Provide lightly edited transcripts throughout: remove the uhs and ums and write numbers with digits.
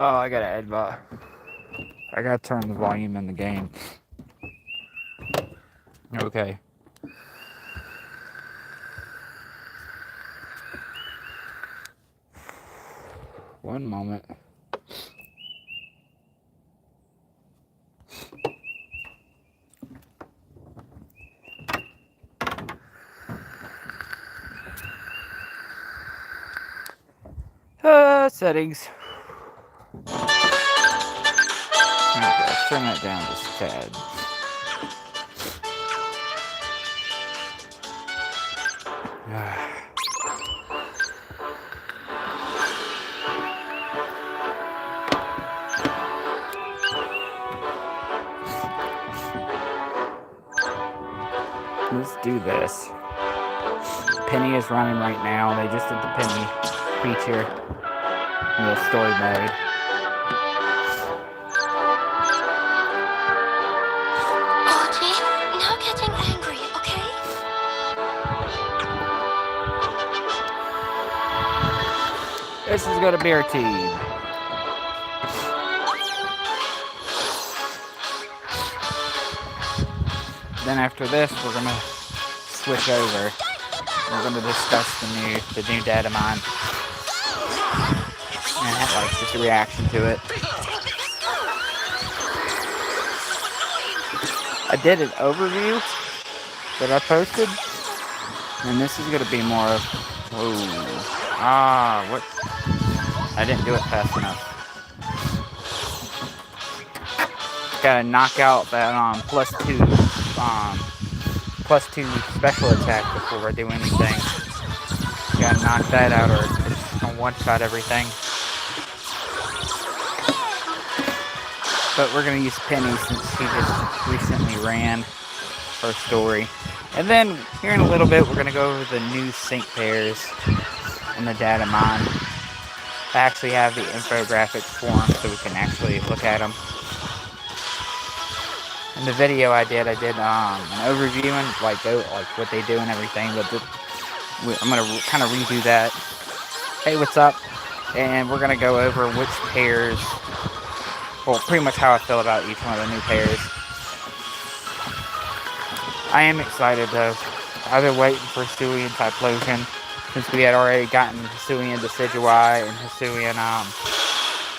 Oh, I gotta advise. I gotta turn the volume in the game. Okay. One moment. Settings. Okay, let's turn that down just a tad. Let's do this. Penny is running right now. They just did the Penny feature in the story mode. Audrey, now getting angry, okay? This is gonna be our team. Then after this, we're gonna switch over. We're gonna discuss the new Datamine and have like just a reaction to it. I did an overview that I posted, and this is gonna be more of what? I didn't do it fast enough. Gotta knock out that plus two special attack before I do anything. Gotta knock that out, or it's gonna one-shot everything. But we're gonna use Penny since she just recently ran her story. And then here in a little bit, we're gonna go over the new sync pairs in the Datamine. I actually have the infographics for them so we can actually look at them. In the video I did an overview and like what they do and everything, but I'm gonna kind of redo that. Hey, what's up? And we're gonna go over which pairs, well, pretty much how I feel about each one of the new pairs. I am excited though. I've been waiting for Hisui and Typhlosion since we had already gotten Hisui and Decidueye and Hisui and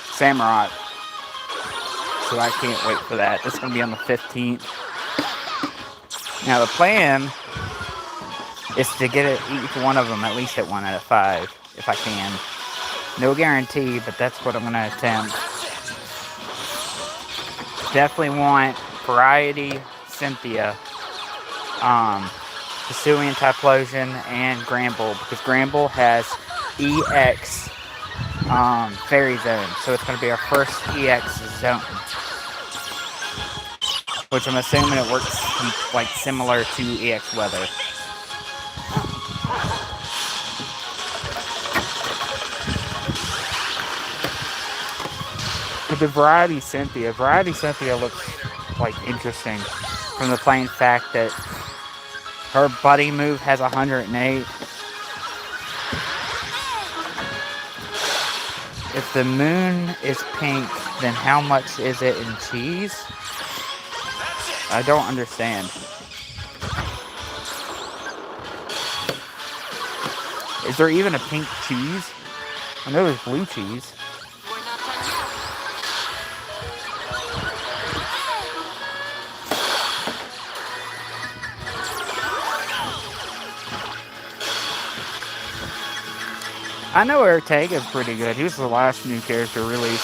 Samurott. So I can't wait for that. It's going to be on the 15th. Now the plan is to get each one of them at least at 1 out of 5, if I can. No guarantee, but that's what I'm going to attempt. Definitely want Variety, Cynthia, Hisui and Typhlosion, and Granbull, because Granbull has EX Fairy Zone, so it's going to be our first EX zone. Which I'm assuming it works like similar to EX Weather. But the Variety Cynthia looks like interesting from the plain fact that her buddy move has 108. If the moon is pink, then how much is it in cheese? I don't understand. Is there even a pink cheese? I know there's blue cheese. I know Ortega's pretty good. He was the last new character released.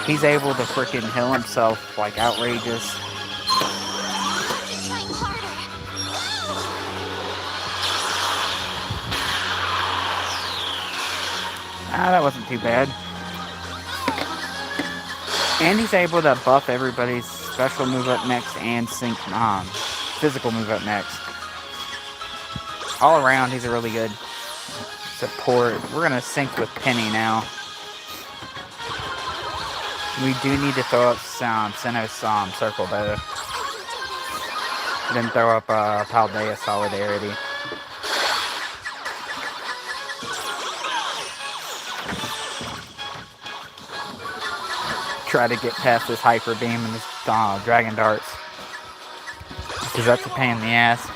He's able to freaking heal himself like outrageous. That wasn't too bad. And he's able to buff everybody's special move up next and sync physical move up next. All around, he's a really good support. We're gonna sync with Penny now. We do need to throw up Sinnoh's Circle though. Then throw up Paldea Solidarity. try to get past this Hyper Beam and this Dragon Darts. Because that's a pain in the ass.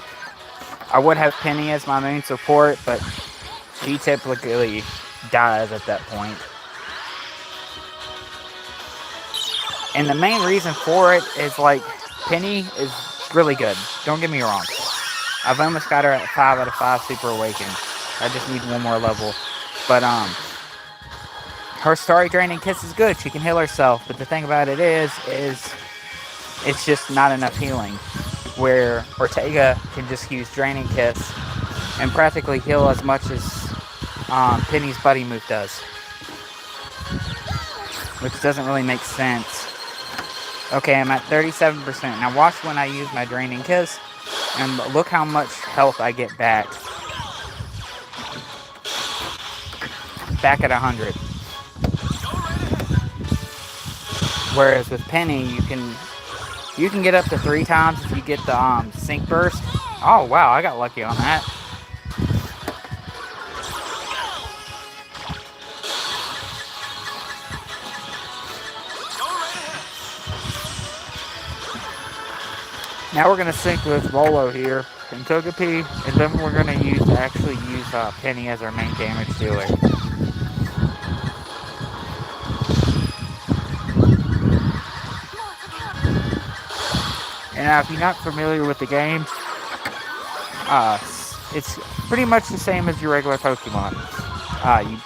I would have Penny as my main support, but she typically dies at that point. And the main reason for it is, like, Penny is really good. Don't get me wrong. I've almost got her at 5 out of 5 Super Awakened. I just need one more level. But, her Starry Draining Kiss is good. She can heal herself. But the thing about it is it's just not enough healing. Where Ortega can just use Draining Kiss and practically heal as much as Penny's Buddy move does. Which doesn't really make sense. Okay, I'm at 37%. Now watch when I use my Draining Kiss, and look how much health I get back. Back at 100. Whereas with Penny, you can get up to 3 times if you get the Sync Burst. Oh wow, I got lucky on that. Now we're going to sync with Rolo here and Togepi, and then we're going to actually use Penny as our main damage dealer. And now, if you're not familiar with the game, it's pretty much the same as your regular Pokemon. You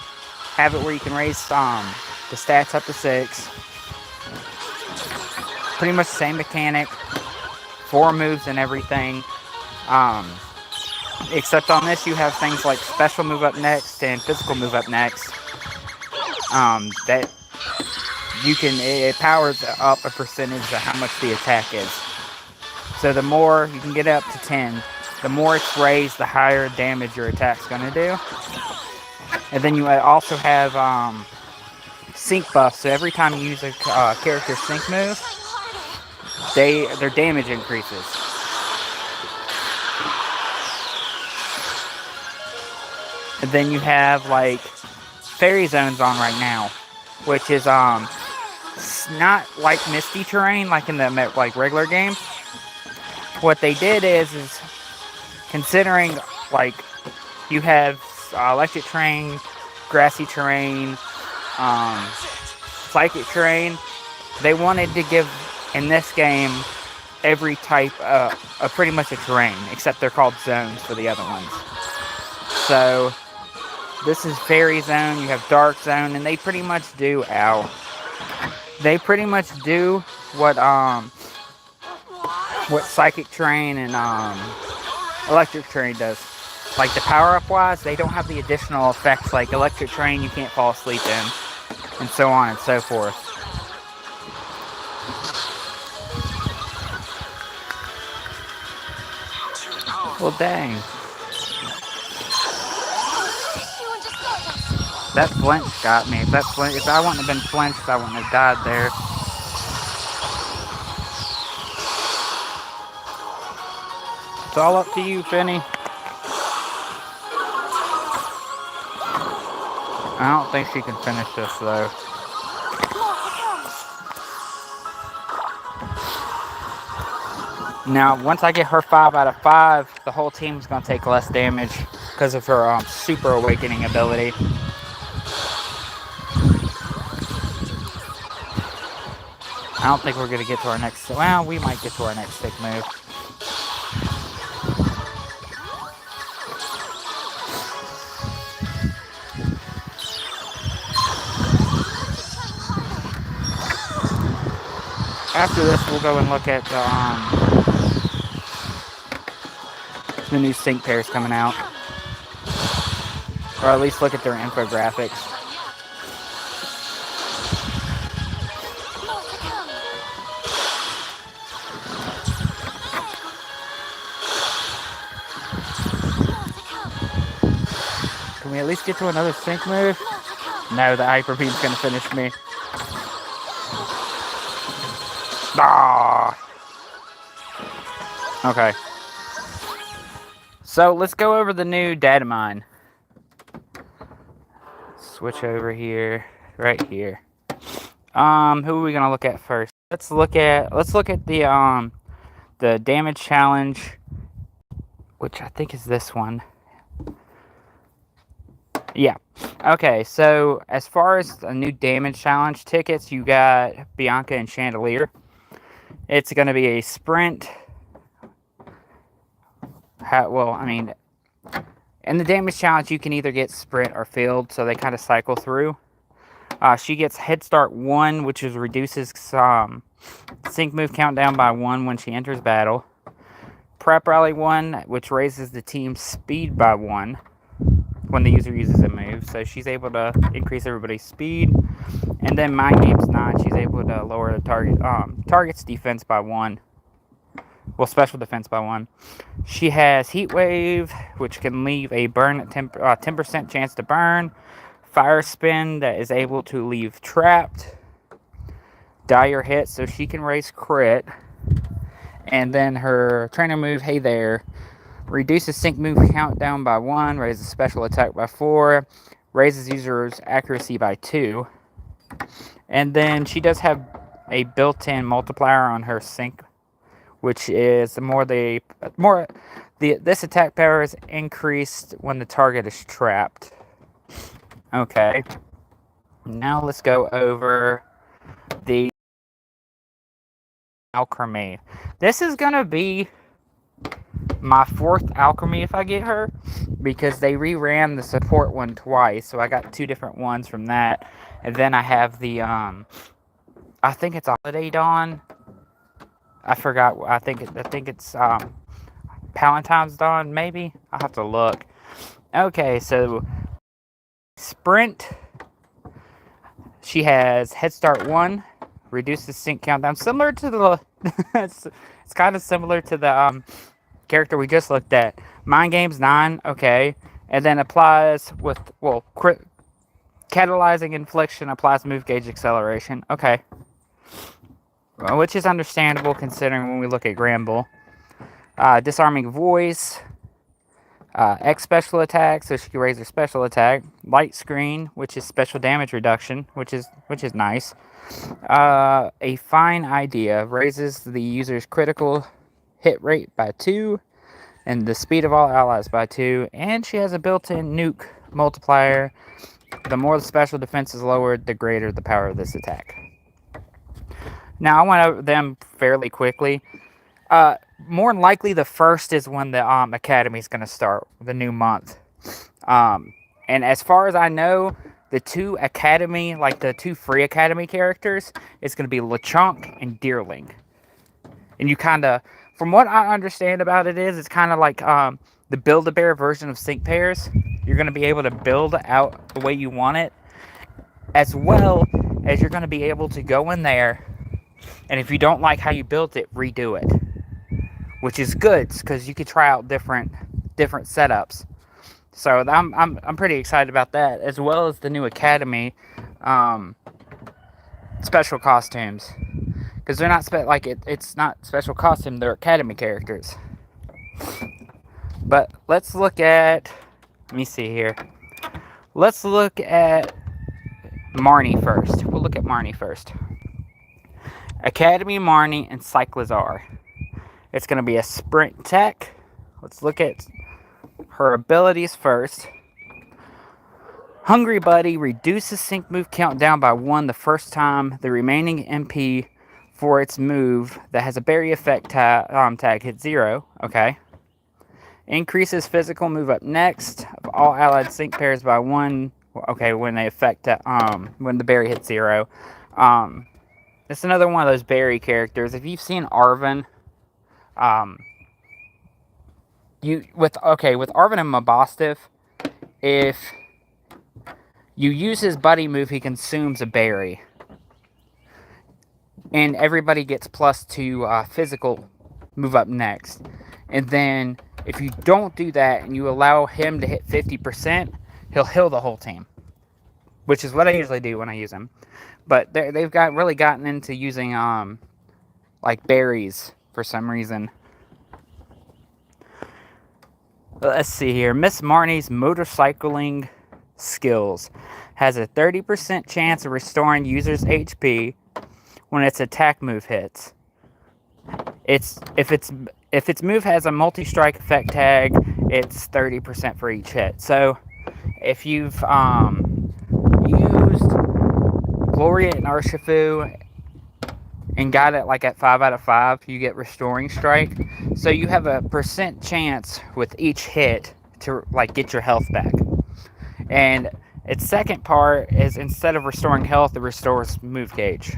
have it where you can raise the stats up to 6. Pretty much the same mechanic. 4 moves and everything. Except on this, you have things like special move up next and physical move up next. That you can, it powers up a percentage of how much the attack is. So the more you can get up to 10, the more it's raised, the higher damage your attack's going to do. And then you also have sync buffs. So every time you use a character's sync move, their damage increases. And then you have like Fairy Zones on right now, which is not like Misty Terrain like in the like regular game. What they did is considering like you have Electric Terrain, Grassy Terrain, Psychic Terrain, they wanted to give in this game every type pretty much a terrain, except they're called zones for the other ones. So this is Fairy Zone, you have Dark Zone, and they pretty much do they pretty much do what Psychic Terrain and Electric Terrain does. Like the power-up wise, they don't have the additional effects like Electric Terrain you can't fall asleep in, and so on and so forth. Well, dang. That flinch got me. If I wouldn't have been flinched, I wouldn't have died there. It's all up to you, Penny. I don't think she can finish this, though. Now, once I get her 5 out of 5, the whole team's going to take less damage because of her Super Awakening ability. I don't think we're going to get to our next... Well, we might get to our next stick move. After this, we'll go and look at the new sync pairs coming out. Or at least look at their infographics. Can we at least get to another sync move? No, the Hyper Beam's gonna finish me. Ah. Okay. So let's go over the new Datamine. Switch over here, right here. Who are we gonna look at first? Let's look at the damage challenge, which I think is this one. Yeah. Okay, so as far as the new damage challenge tickets, you got Bianca and Chandelier. It's going to be a sprint. Well, I mean, in the damage challenge, you can either get sprint or field, so they kind of cycle through. She gets Head Start 1, which reduces sync move countdown by 1 when she enters battle. Prep Rally 1, which raises the team's speed by 1 when the user uses a move, so she's able to increase everybody's speed. And then Mind Games 9, she's able to lower the target's defense by 1. Well, special defense by 1. She has Heat Wave, which can leave a burn at 10% chance to burn. Fire Spin, that is able to leave trapped. Dire Hit, so she can raise crit. And then her trainer move, Hey There, reduces sync move countdown by 1, raises special attack by 4, raises user's accuracy by 2. And then she does have a built-in multiplier on her sync, which is this attack power is increased when the target is trapped. Okay. Now let's go over the Alchemy. This is gonna be my 4th Alchemy if I get her, because they reran the support one twice, so I got 2 different ones from that. And then I have the I think it's Holiday Dawn. I forgot. I think it's Palentine's Dawn, maybe. I'll have to look. Okay, so sprint. She has Head Start 1, reduces sync countdown, similar to the it's kind of similar to the character we just looked at. Mind Games 9, okay, and then applies with catalyzing infliction, applies move gauge acceleration, okay, which is understandable considering when we look at Granbull. Disarming Voice, X special attack, so she can raise her special attack. Light Screen, which is special damage reduction, which is nice. A Fine Idea raises the user's critical hit rate by 2, and the speed of all allies by 2. And she has a built-in nuke multiplier. The more the special defense is lowered, the greater the power of this attack. Now I went over them fairly quickly. More than likely, the first is when the Academy is going to start, the new month. And as far as I know, the 2 Academy, like the 2 free Academy characters, is going to be LeChonk and Deerling. And you kind of, from what I understand about it, it's kind of like the Build-A-Bear version of Sync Pairs. You're going to be able to build out the way you want it, as well as you're going to be able to go in there, and if you don't like how you built it, redo it. Which is good, because you could try out different setups. So I'm pretty excited about that, as well as the new Academy special costumes, because they're not it's not special costume, they're Academy characters. But let's look at, let me see here. Let's look at Marnie first. We'll look at Marnie first. Academy Marnie and Cyclizar. It's going to be a sprint tech. Let's look at her abilities first. Hungry Buddy reduces sync move countdown by 1 the first time the remaining MP for its move that has a berry effect tag hits 0. Okay. Increases physical move up next of all allied sync pairs by 1. Okay, when they affect when the berry hits 0. It's another one of those berry characters. If you've seen Arven, with Arven and Mabostiff, if you use his buddy move, he consumes a berry, and everybody gets +2 physical move up next. And then if you don't do that and you allow him to hit 50%, he'll heal the whole team, which is what I usually do when I use him. But they've really gotten into using like berries for some reason. Let's see here. Miss Marnie's motorcycling skills. Has a 30% chance of restoring user's HP when its attack move hits. If its move has a multi-strike effect tag, it's 30% for each hit. So if you've used Gloria and Urshifu and got it like at 5 out of 5, you get Restoring Strike. So you have a percent chance with each hit to like get your health back. And its second part is instead of restoring health, it restores move gauge.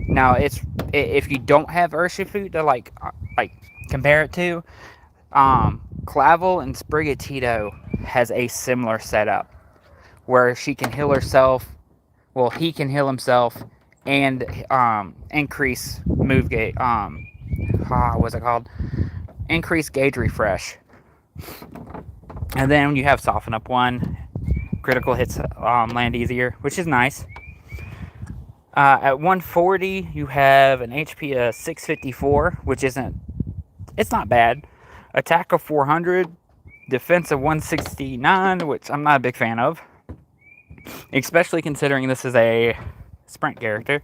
Now if you don't have Urshifu to like compare it to, Clavel and Sprigatito has a similar setup where she can heal herself. Well, he can heal himself and increase move gauge. What's it called? Increase gauge refresh. And then you have Soften Up 1. Critical hits land easier, which is nice. At 140, you have an HP of 654, which it's not bad. Attack of 400, defense of 169, which I'm not a big fan of. Especially considering this is a sprint character.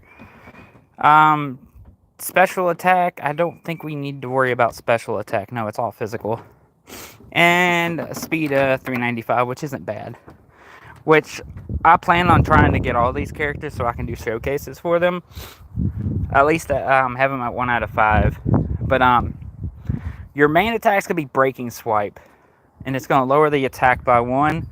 Special attack, I don't think we need to worry about special attack. No, it's all physical. And speed of 395, which isn't bad. Which I plan on trying to get all these characters so I can do showcases for them. At least have them at 1 out of 5. But your main attack's going to be Breaking Swipe. And it's going to lower the attack by 1.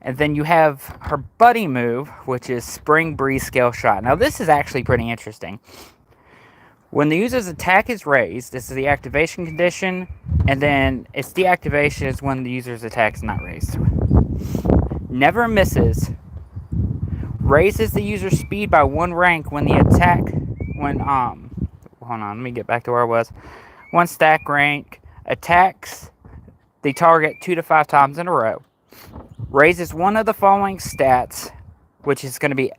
And then you have her buddy move, which is Spring Breeze Scale Shot. Now this is actually pretty interesting. When the user's attack is raised, this is the activation condition. And then its deactivation is when the user's attack is not raised. Never misses. Raises the user's speed by 1 rank when the attack, hold on, let me get back to where I was. 1 stack rank, attacks the target 2 to 5 times in a row. Raises one of the following stats, which is going to be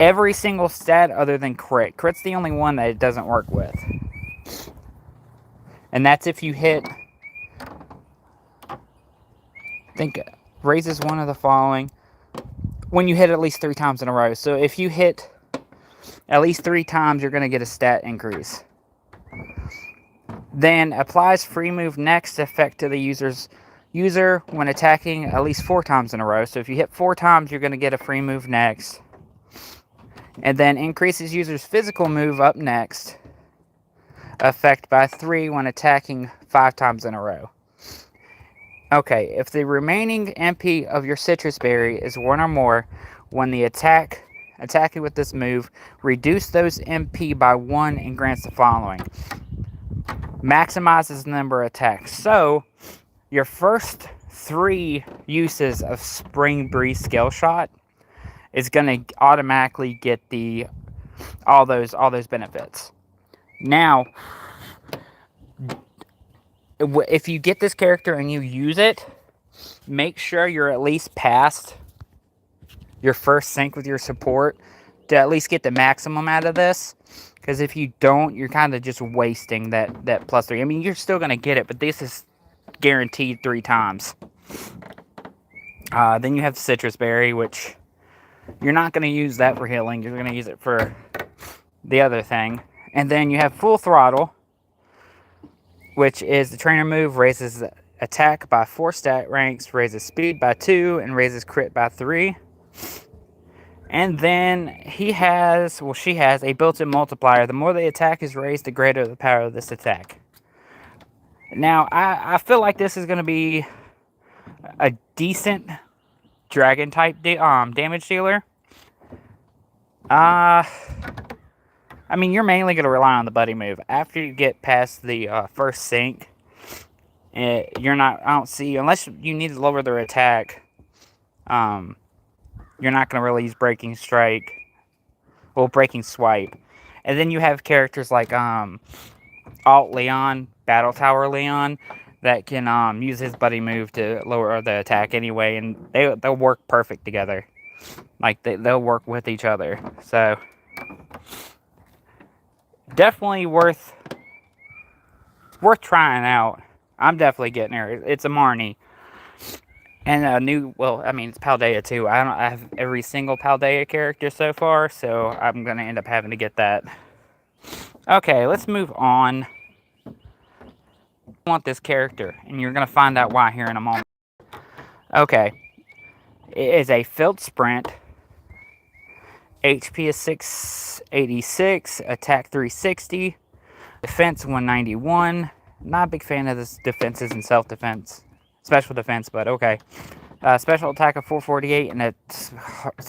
every single stat other than crit. Crit's the only one that it doesn't work with. And that's if you hit, raises one of the following when you hit at least 3 times in a row. So if you hit at least 3 times, you're going to get a stat increase. Then applies free move next effect to the user when attacking at least 4 times in a row. So if you hit 4 times, you're going to get a free move next. And then increases user's physical move up next effect by 3 when attacking 5 times in a row. Okay, if the remaining MP of your citrus berry is 1 or more, when the attacking with this move, reduce those MP by 1 and grants the following. Maximizes the number of attacks. So, your first 3 uses of Spring Breeze Scale Shot is going to automatically get all those benefits. Now, if you get this character and you use it, make sure you're at least past your first sync with your support to at least get the maximum out of this. Because if you don't, you're kind of just wasting that +3. I mean, you're still going to get it, but this is guaranteed 3 times. Then you have Citrus Berry, which you're not going to use that for healing. You're going to use it for the other thing. And then you have Full Throttle, which is the trainer move, raises attack by 4 stat ranks, raises speed by 2, and raises crit by 3. And then she has a built-in multiplier. The more the attack is raised, the greater the power of this attack. Now, I feel like this is going to be a decent dragon-type damage dealer. I mean, you're mainly going to rely on the buddy move. After you get past the first sync, I don't see, unless you need to lower their attack, you're not going to really use Breaking Strike. Well, Breaking Swipe. And then you have characters like Alt Leon, Battle Tower Leon, that can use his buddy move to lower the attack anyway, and they'll work perfect together. Like, they'll work with each other. So, definitely worth trying out. I'm definitely getting her. It's a Marnie. And a new, well, I mean, it's Paldea too. I have every single Paldea character so far, so I'm gonna end up having to get that. Okay, let's move on. I want this character, and you're gonna find out why here in a moment. Okay, it is a field sprint. HP is 686, attack 360, defense 191. Not a big fan of this defenses and self-defense, special defense, but okay. Special attack of 448, and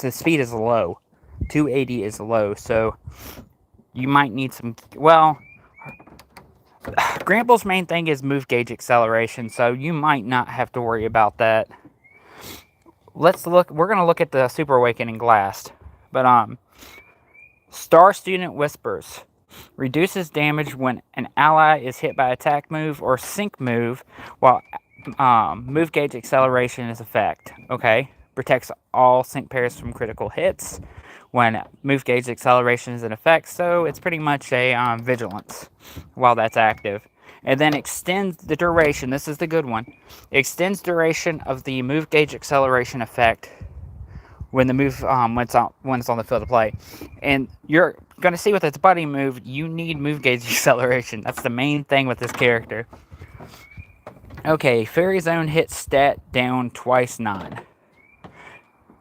the speed is low. 280 is low, so you might need some. Well, Granville's main thing is move gauge acceleration, so you might not have to worry about that. Let's look. We're gonna look at the Super Awakening last, but Star Student Whispers reduces damage when an ally is hit by attack move or sync move, while move gauge acceleration is effect. Okay, protects all sync pairs from critical hits when move gauge acceleration is in effect. So it's pretty much a vigilance while that's active. And then extends the duration. This is the good one. Extends duration of the move gauge acceleration effect when the move when it's on the field of play. And you're gonna see with its buddy move, you need move gauge acceleration. That's the main thing with this character. Okay, Fairy Zone hits stat down twice 9.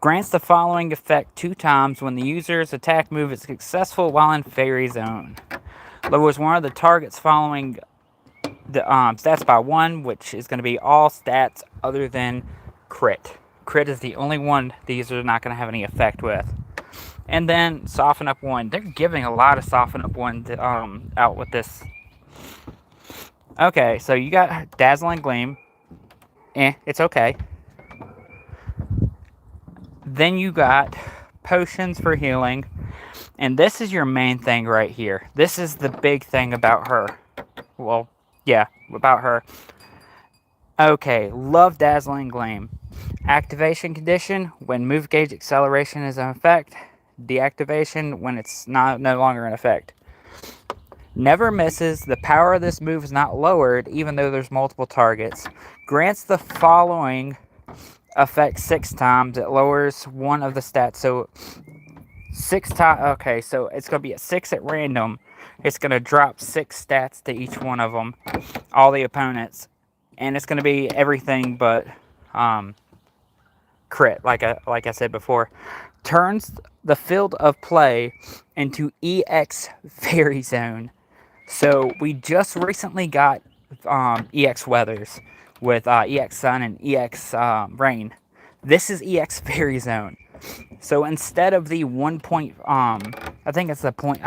Grants the following effect 2 times when the user's attack move is successful while in Fairy Zone. Lowers one of the target's following the stats by 1, which is going to be all stats other than crit. Crit is the only one these are not going to have any effect with. And then Soften Up 1. They're giving a lot of Soften Up 1 out with this. Okay, so you got Dazzling Gleam. It's okay. Then you got Potions for healing. And this is your main thing right here. This is the big thing about her. Well, yeah, about her. Okay, love Dazzling Gleam. Activation condition, when move gauge acceleration is in effect. Deactivation, when it's no longer in effect. Never misses. The power of this move is not lowered, even though there's multiple targets. Grants the following effect 6 times. It lowers one of the stats. So 6 times. Okay, so it's going to be a 6 at random. It's going to drop 6 stats to each one of them, all the opponents, and it's going to be everything but crit, like I said before. Turns the field of play into EX Fairy Zone. So we just recently got EX Weathers with EX Sun and EX Rain. This is EX Fairy Zone. So instead of the 1 point, I think it's a 0.5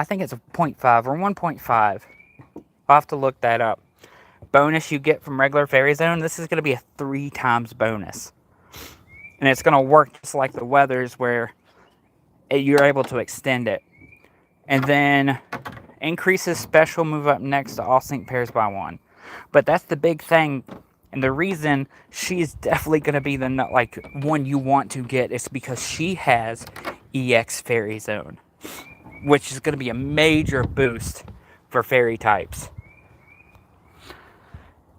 or 1.5. I'll have to look that up. Bonus you get from regular Fairy Zone, this is going to be a 3 times bonus. And it's going to work just like the Weathers where you're able to extend it. And then increases special move up next to all sync pairs by 1. But that's the big thing. And the reason she's definitely going to be the one you want to get is because she has EX Fairy Zone, which is going to be a major boost for fairy types.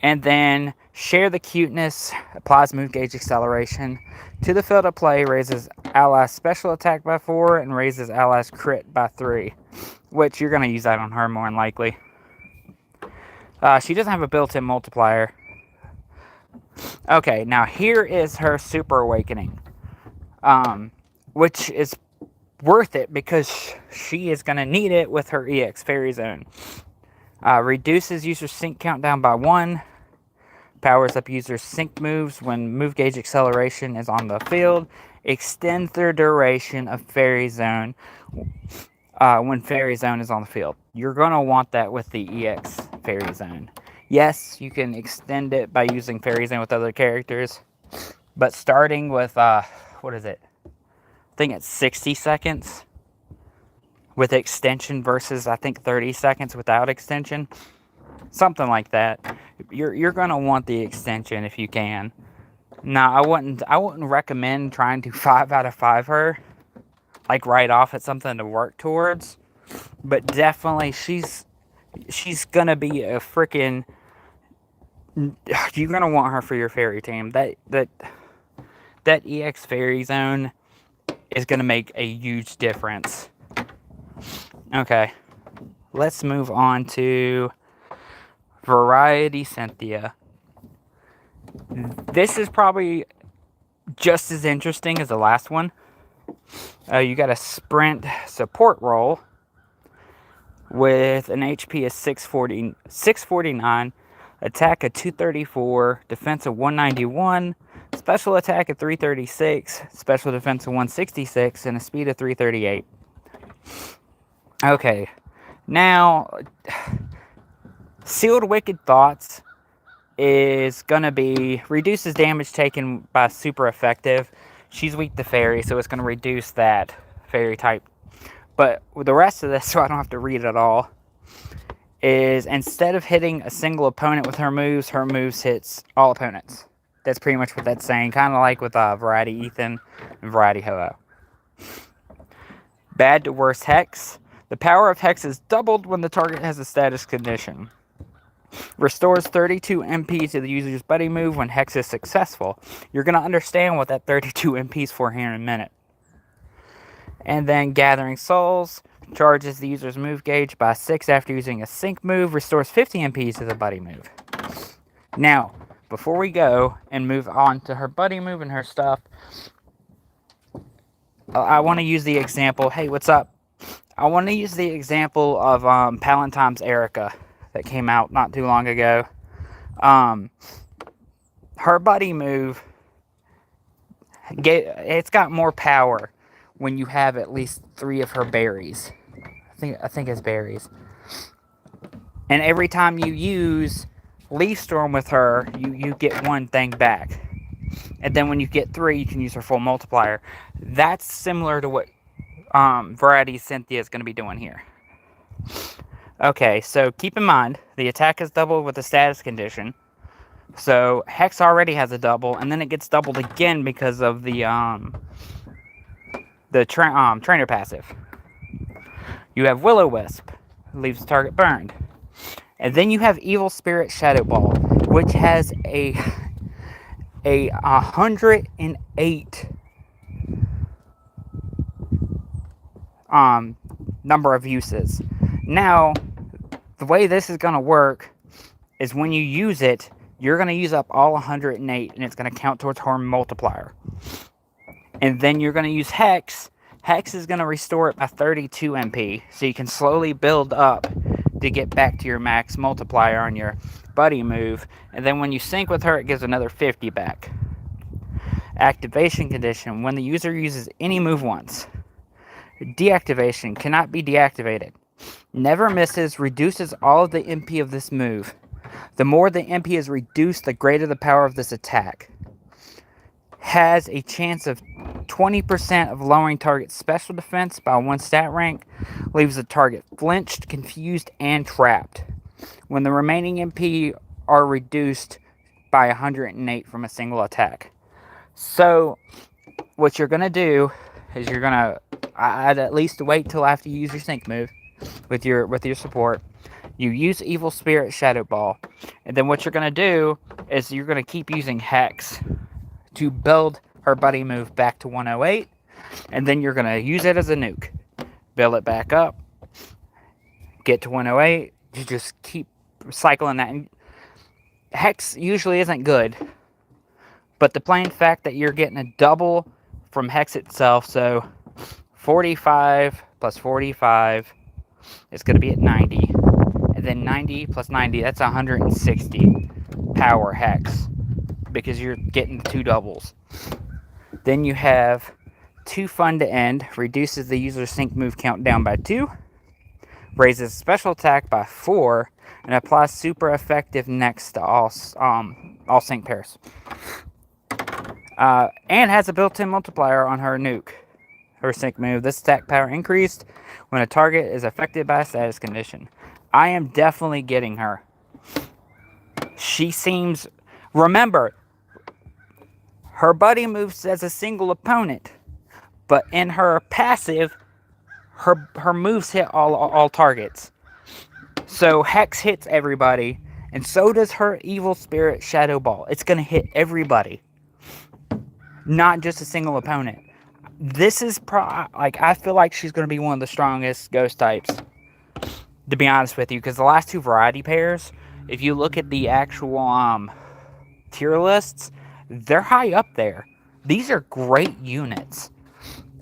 And then Share the Cuteness, applies move gauge acceleration to the field of play, raises allies special attack by 4, and raises allies crit by 3, which you're going to use that on her more than likely. She doesn't have a built-in multiplier. Okay, now here is her Super Awakening, which is worth it because she is going to need it with her EX Fairy Zone. Reduces user sync countdown by 1. Powers up user sync moves when move gauge acceleration is on the field. Extends their duration of Fairy Zone when Fairy Zone is on the field. You're going to want that with the EX Fairy Zone. Yes, you can extend it by using Fairy Zone with other characters. But starting with, what is it? I think it's 60 seconds with extension versus, I think, 30 seconds without extension. Something like that. You're gonna want the extension if you can. Now, I wouldn't recommend trying to 5 out of 5 her, like right off. It's something to work towards, but definitely she's gonna be a freaking. You're gonna want her for your fairy team. That that EX Fairy Zone is going to make a huge difference. Okay, let's move on to Variety Cynthia. This is probably just as interesting as the last one. You got a sprint support role with an HP of 649, attack of 234, defense of 191, special attack of 336, special defense of 166, and a speed of 338. Okay, now Sealed Wicked Thoughts is gonna be reduces damage taken by super effective. She's weak to fairy, so it's gonna reduce that fairy type. But with the rest of this, so I don't have to read it all, is instead of hitting a single opponent with her moves hits all opponents. That's pretty much what that's saying. Kind of like with Variety Ethan and Variety Ho-Oh. Bad to worse Hex. The power of Hex is doubled when the target has a status condition. Restores 32 MP to the user's buddy move when Hex is successful. You're going to understand what that 32 MP is for here in a minute. And then Gathering Souls charges the user's move gauge by 6 after using a sync move. Restores 50 MP to the buddy move. Now, before we go and move on to her buddy move and her stuff, I want to use the example. Hey, what's up? I want to use the example of Palentine's Erica that came out not too long ago. Her buddy move, it's got more power when you have at least 3 of her berries. I think it's berries. And every time you use Leaf Storm with her, you get 1 thing back. And then when you get 3, you can use her full multiplier. That's similar to what Variety Cynthia is going to be doing here. Okay, so keep in mind, the attack is doubled with a status condition. So Hex already has a double, and then it gets doubled again because of the trainer passive. You have Will-O-Wisp, leaves the target burned. And then you have Evil Spirit Shadow Ball, which has a 108 number of uses. Now, the way this is going to work is when you use it, you're going to use up all 108, and it's going to count towards her multiplier. And then you're going to use Hex. Hex is going to restore it by 32 MP, so you can slowly build up to get back to your max multiplier on your buddy move. And then when you sync with her, it gives another 50 back. Activation condition: when the user uses any move once. Deactivation: cannot be deactivated. Never misses, reduces all of the MP of this move. The more the MP is reduced, the greater the power of this attack. Has a chance of 20% of lowering target's special defense by 1 stat rank. Leaves the target flinched, confused, and trapped. When the remaining MP are reduced by 108 from a single attack. So, what you're going to do is you're going to, I'd at least wait till after you use your sync move with your support. You use Evil Spirit Shadow Ball. And then what you're going to do is you're going to keep using Hex to build her buddy move back to 108. And then you're going to use it as a nuke. Build it back up. Get to 108. You just keep cycling that. And Hex usually isn't good. But the plain fact that you're getting a double from Hex itself, so 45 plus 45 is going to be at 90. And then 90 plus 90, that's 160 power Hex. Because you're getting 2 doubles. Then you have Too Fun to End. Reduces the user's sync move count down by 2. Raises special attack by 4. And applies super effective next to all sync pairs. And has a built-in multiplier on her nuke. Her sync move. This attack power increased when a target is affected by a status condition. I am definitely getting her. She seems... Remember, her buddy moves as a single opponent. But in her passive, her moves hit all targets. So Hex hits everybody. And so does her Evil Spirit Shadow Ball. It's going to hit everybody. not just a single opponent. This is like, I feel like she's going to be one of the strongest ghost types, to be honest with you, because the last two variety pairs, if you look at the actual tier lists, they're high up there. These are great units.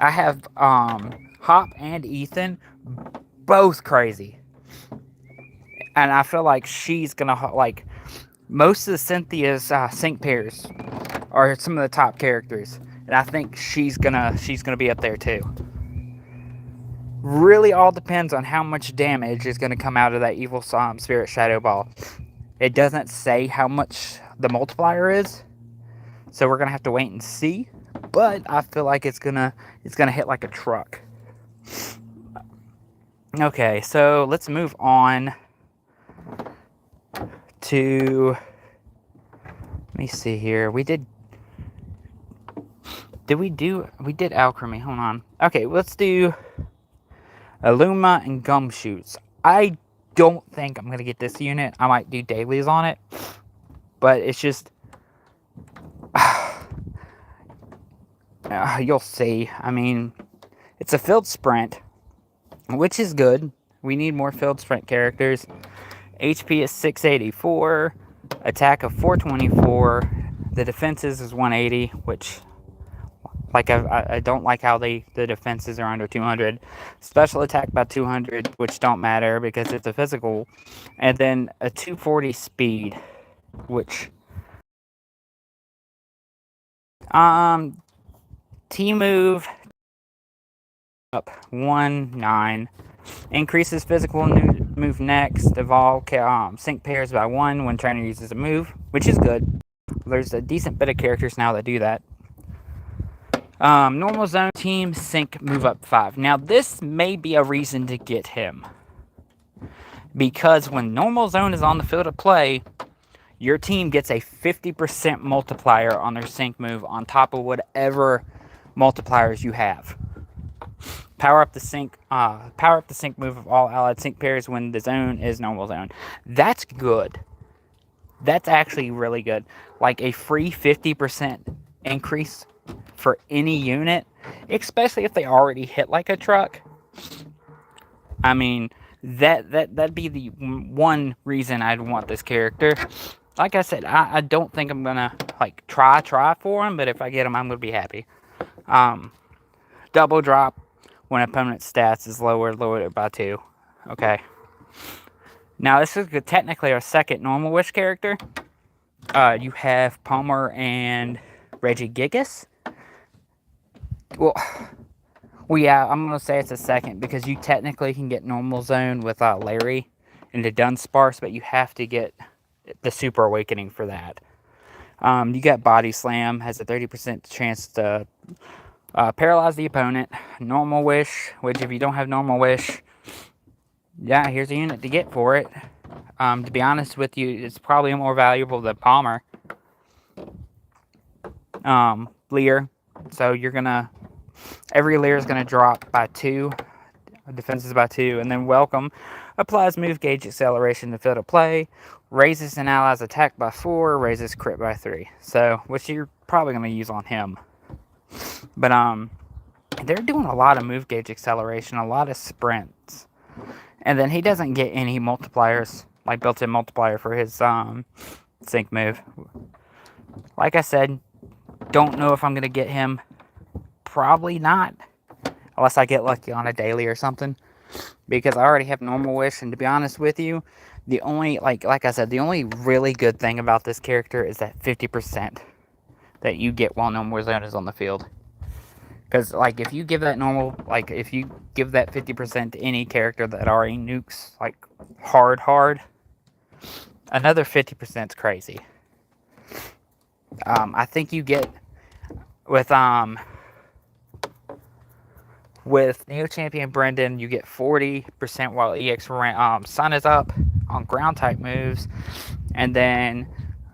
I have Hop and Ethan, both crazy, and I feel like she's gonna like most of the Cynthia's sync pairs are some of the top characters, and I think she's gonna be up there too. Really, all depends on how much damage is gonna come out of that evil spirit shadow ball. It doesn't say how much the multiplier is, so we're gonna have to wait and see. But I feel like it's gonna hit like a truck. Okay, so let's move on to. Let me see here. We did alchemy. Hold on. Okay, let's do Illuma and Gumshoots. I don't think I'm gonna get this unit. I might do dailies on it, but it's just you'll see. I mean, it's a field sprint, which is good. We need more field sprint characters. HP is 684, attack of 424. The defenses is 180, which, like, I don't like how the defenses are under 200. Special attack by 200, which don't matter because it's a physical. And then a 240 speed, which T-move up 1-9. Increases physical move next. Evolve sync pairs by 1 when trainer uses a move, which is good. There's a decent bit of characters now that do that. Normal zone team sync move up 5. Now this may be a reason to get him, because when normal zone is on the field of play, your team gets a 50% multiplier on their sync move on top of whatever multipliers you have. Power up the sync move of all allied sync pairs when the zone is normal zone. That's good. That's actually really good. Like a free 50% increase for any unit, especially if they already hit like a truck. I mean, that'd be the one reason I'd want this character. Like I said, I don't think I'm gonna like try for him, but if I get him, I'm gonna be happy. Double drop when opponent's stats is lowered by 2. Okay. Now this is technically our second normal wish character. You have Palmer and Regigigas. Well, yeah, I'm gonna say it's a second because you technically can get normal zone with Larry into Dunsparce, but you have to get the Super Awakening for that. You got Body Slam, has a 30% chance to paralyze the opponent. Normal Wish, which if you don't have Normal Wish, yeah, here's a unit to get for it. To be honest with you, it's probably more valuable than Palmer. Lear. So you're gonna, every Lear is gonna drop by 2, defenses by 2, and then Welcome applies move gauge acceleration to field of play, raises an ally's attack by 4, raises crit by 3. So, which you're probably gonna use on him. But they're doing a lot of move gauge acceleration, a lot of sprints, and then he doesn't get any multipliers, like built-in multiplier for his sync move. Like I said, don't know if I'm gonna get him. Probably not, unless I get lucky on a daily or something, because I already have normal wish. And to be honest with you, the only like I said, the only really good thing about this character is that 50% that you get while normal zone is on the field. Because, like, if you give that normal, like, if you give that 50% to any character that already nukes, like, hard, another 50% is crazy. I think you get, with Neo Champion Brendan, you get 40% while EX Sun is up on ground type moves. And then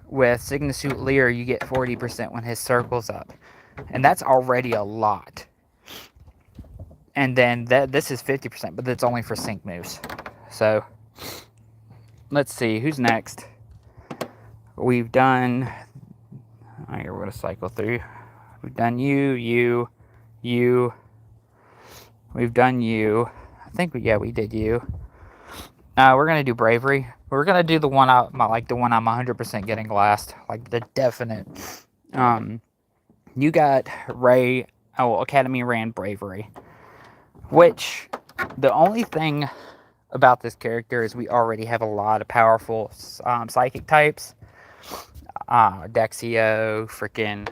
with Signasuit Lear, you get 40% when his circle's up. And that's already a lot. And then this is 50%, but that's only for sync moves. So, let's see, who's next? We've done... Alright, we're going to cycle through. We've done you. We've done you. I think we did you. We're gonna do bravery. We're gonna do the one like the one I'm 100% getting last, like the definite. You got Ray. Oh, Academy ran bravery, which the only thing about this character is we already have a lot of powerful psychic types. Dexio, freaking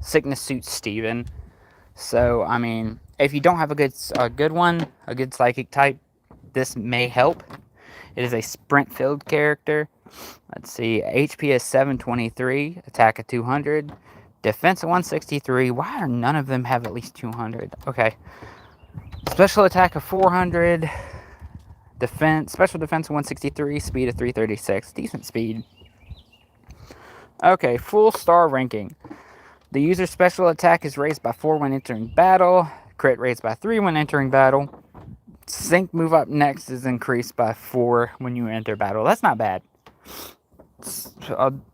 Sickness Suit Steven. So I mean, if you don't have a good one, a good psychic type, this may help. It is a sprint filled character. Let's see, HP is 723, attack of 200, defense of 163. Why are none of them have at least 200? Okay. Special attack of 400, special defense of 163, speed of 336. Decent speed. Okay, full star ranking. The user's special attack is raised by 4 when entering battle, crit raised by 3 when entering battle. Sync move up next is increased by 4 when you enter battle. That's not bad.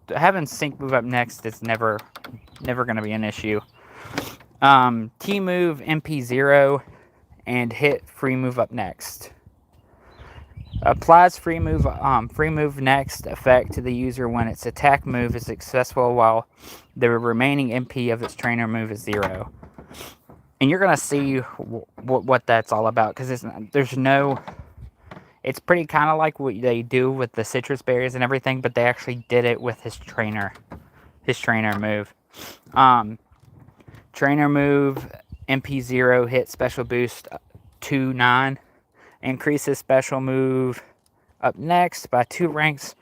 Having sync move up next is never going to be an issue. T move MP0 and hit free move up next. Applies free move next effect to the user when its attack move is successful while the remaining MP of its trainer move is 0. And you're gonna see what that's all about, because it's pretty kind of like what they do with the citrus berries and everything, but they actually did it with his trainer move. Trainer move MP0 hit special boost 2-9. Increases special move up next by 2 ranks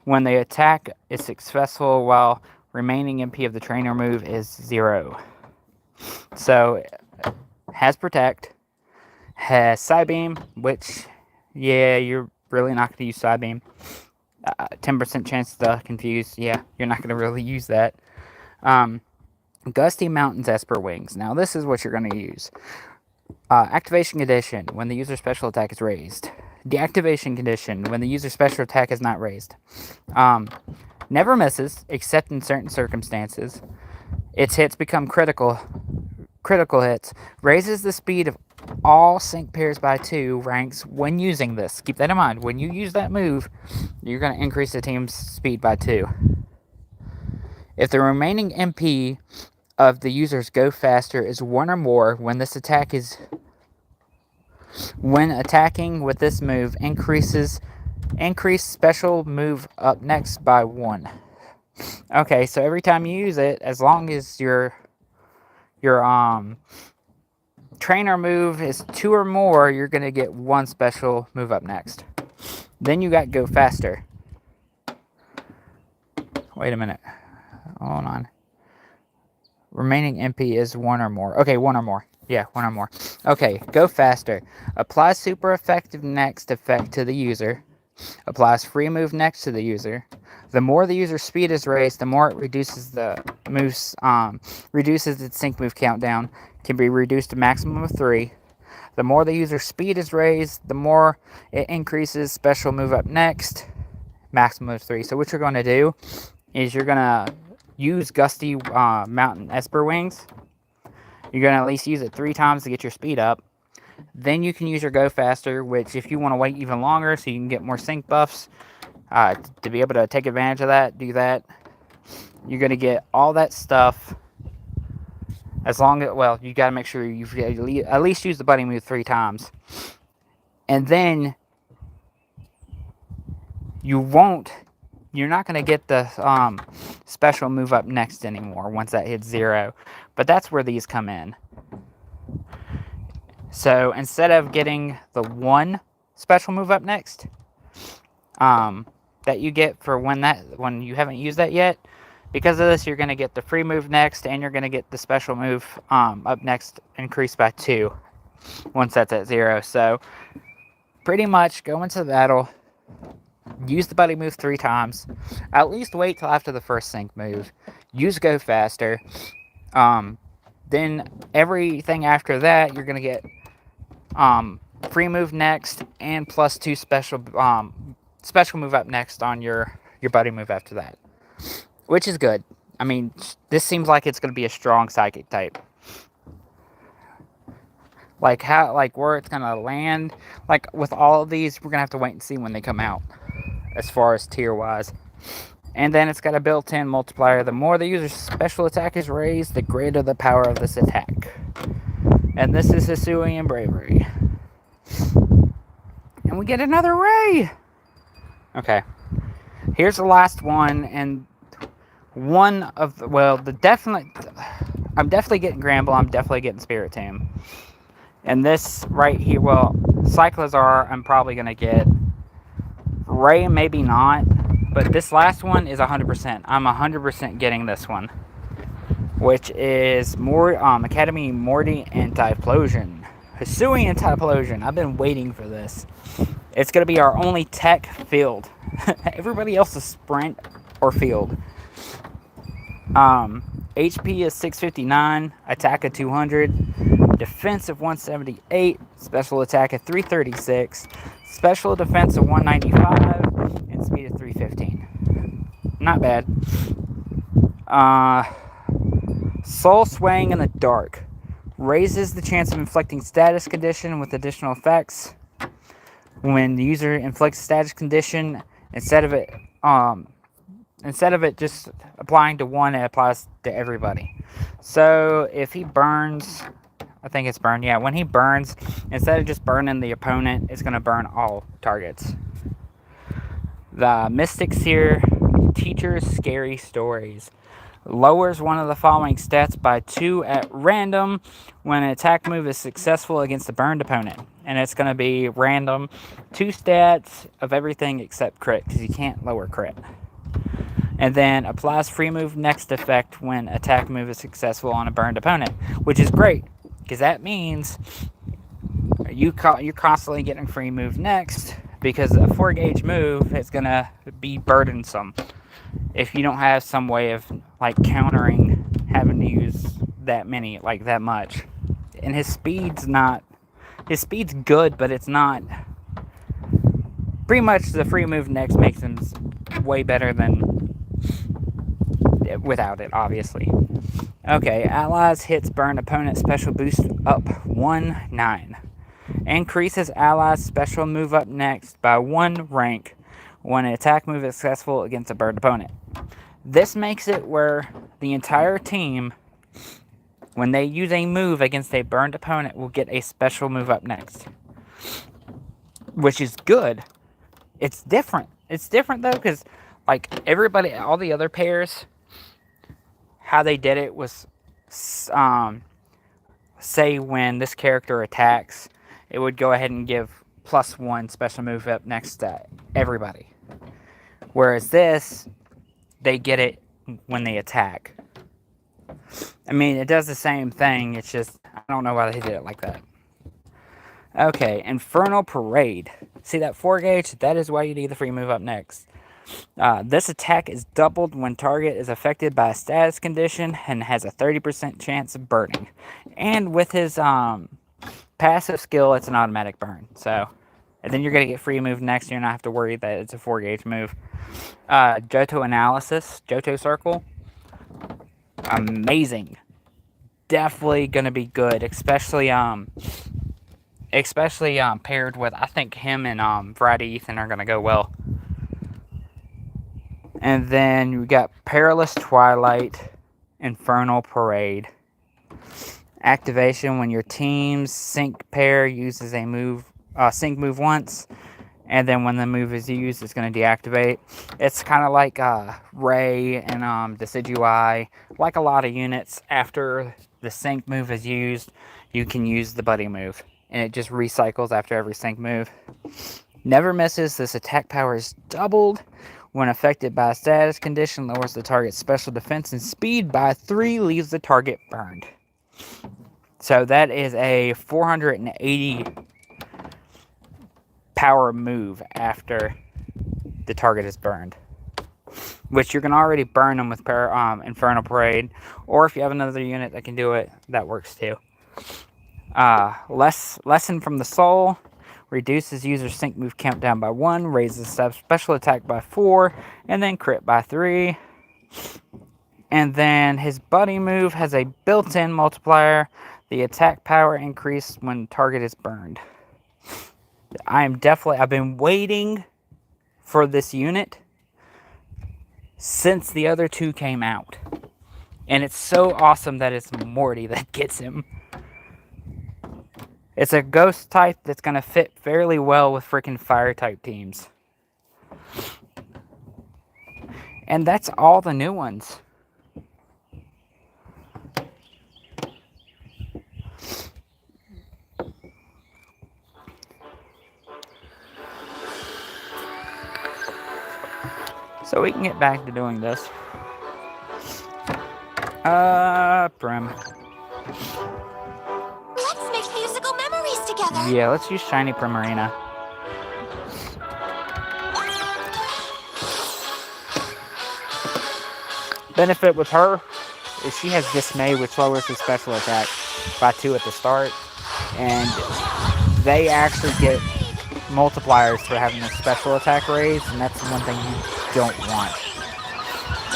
when the attack is successful while remaining MP of the trainer move is 0. So, has Protect, has Psybeam, which, yeah, you're really not going to use Psybeam. 10% chance to confuse, yeah, you're not going to really use that. Gusty Mountains Esper Wings. Now, this is what you're going to use. Activation condition, when the user's special attack is raised. Deactivation condition, when the user's special attack is not raised. Never misses, except in certain circumstances. Its hits become critical hits. Raises the speed of all sync pairs by 2 ranks when using this. Keep that in mind. When you use that move, you're going to increase the team's speed by 2. If the remaining MP of the user's go faster is 1 or more when attacking with this move, increase special move up next by 1. Okay, so every time you use it, as long as your trainer move is 2 or more, you're gonna get 1 special move up next. Then you got go faster. Wait a minute. Hold on. Remaining MP is 1 or more. Okay, 1 or more. Yeah, 1 or more. Okay, go faster. Apply super effective next effect to the user. Applies free move next to the user. The more the user's speed is raised, the more it reduces its sync move countdown. Can be reduced to maximum of 3. The more the user's speed is raised, the more it increases special move up next. Maximum of 3. So what you're going to do is you're going to use Gusty Mountain Esper Wings. You're going to at least use it 3 times to get your speed up. Then you can use your Go Faster, which if you want to wait even longer so you can get more sync buffs, to be able to take advantage of that, do that. You're going to get all that stuff. As long as, well, you got to make sure you at least use the buddy move 3 times. And then you're not going to get the special move up next anymore once that hits 0. But that's where these come in. So instead of getting the 1 special move up next that you get for when you haven't used that yet, because of this, you're going to get the free move next, and you're going to get the special move up next increased by 2 once that's at 0. So pretty much go into the battle, use the buddy move 3 times, at least wait till after the first sync move, use Go Faster, then everything after that you're going to get free move next and plus 2 special move up next on your buddy move after that, which is good. I mean, this seems like it's going to be a strong psychic type. Like where it's going to land. Like with all of these, we're going to have to wait and see when they come out. As far as tier wise. And then it's got a built-in multiplier. The more the user's special attack is raised, the greater the power of this attack. And this is Hisuian Bravery. And we get another Ray! Okay. Here's the last one, and one of the, well, the definite, I'm definitely getting Gramble, I'm definitely getting Spirit Tomb. And this right here, well, Cyclozar, I'm probably going to get. Ray, maybe not. But this last one is 100%. I'm 100% getting this one. Which is Academy Morty Antiplosion. Hisuian Antiplosion. I've been waiting for this. It's going to be our only tech field. Everybody else is sprint or field. HP is 659. Attack of 200. Defense of 178. Special attack of 336. Special defense of 195. And speed of 315. Not bad. Soul Swaying in the Dark. Raises the chance of inflicting status condition with additional effects. When the user inflicts status condition, instead of it just applying to one, it applies to everybody. So if he burns, I think it's burn. Yeah, when he burns, instead of just burning the opponent, it's going to burn all targets. The Mystics here, Teacher's Scary Stories. Lowers one of the following stats by 2 at random when an attack move is successful against a burned opponent. And it's going to be random 2 stats of everything except crit, because you can't lower crit. And then applies free move next effect when attack move is successful on a burned opponent, which is great, because that means you're constantly getting free move next, because a 4-gauge move is going to be burdensome if you don't have some way of like countering having to use that much. And his speed's good, but it's not. Pretty much the free move next makes him way better than without it, obviously. Okay, allies hits burn opponent special boost up 1/9. Increases allies special move up next by 1 rank when an attack move is successful against a burned opponent. This makes it where the entire team, when they use a move against a burned opponent, will get a special move up next. Which is good. It's different. It's different though, because like everybody, all the other pairs, how they did it was, say when this character attacks, it would go ahead and give +1 special move up next to everybody. Whereas this, they get it when they attack. I mean, it does the same thing. It's just, I don't know why they did it like that. Okay, Infernal Parade. See that 4-gauge? That is why you need the free move up next. This attack is doubled when target is affected by a status condition and has a 30% chance of burning. And with his passive skill, it's an automatic burn. So, and then you're going to get free move next. You're not have to worry that it's a 4-gauge move. Johto Analysis, Johto Circle. Amazing. Definitely going to be good, especially paired with, I think him and Variety Ethan are going to go well. And then we got Perilous Twilight, Infernal Parade. Activation when your team's sync pair uses a move, sync move once, and then when the move is used, it's going to deactivate. It's kind of like Ray and Decidueye. Like a lot of units, after the sync move is used, you can use the buddy move. And it just recycles after every sync move. Never misses. This attack power is doubled when affected by a status condition. Lowers the target's special defense and speed by 3. Leaves the target burned. So that is a 480 power move after the target is burned. Which you can already burn them with Infernal Parade. Or if you have another unit that can do it, that works too. Lesson from the Soul. Reduces user sync move countdown by 1. Raises special attack by 4. And then crit by 3. And then his buddy move has a built-in multiplier. The attack power increased when target is burned. I've been waiting for this unit since the other two came out. And it's so awesome that it's Morty that gets him. It's a ghost type that's going to fit fairly well with freaking fire type teams. And that's all the new ones. So we can get back to doing this. Prim. Let's make musical memories together. Yeah, let's use Shiny Primarina. Benefit with her is she has Dismay, which lowers his special attack by 2 at the start. And they actually get multipliers for having their special attack raised, and that's one thing you don't want,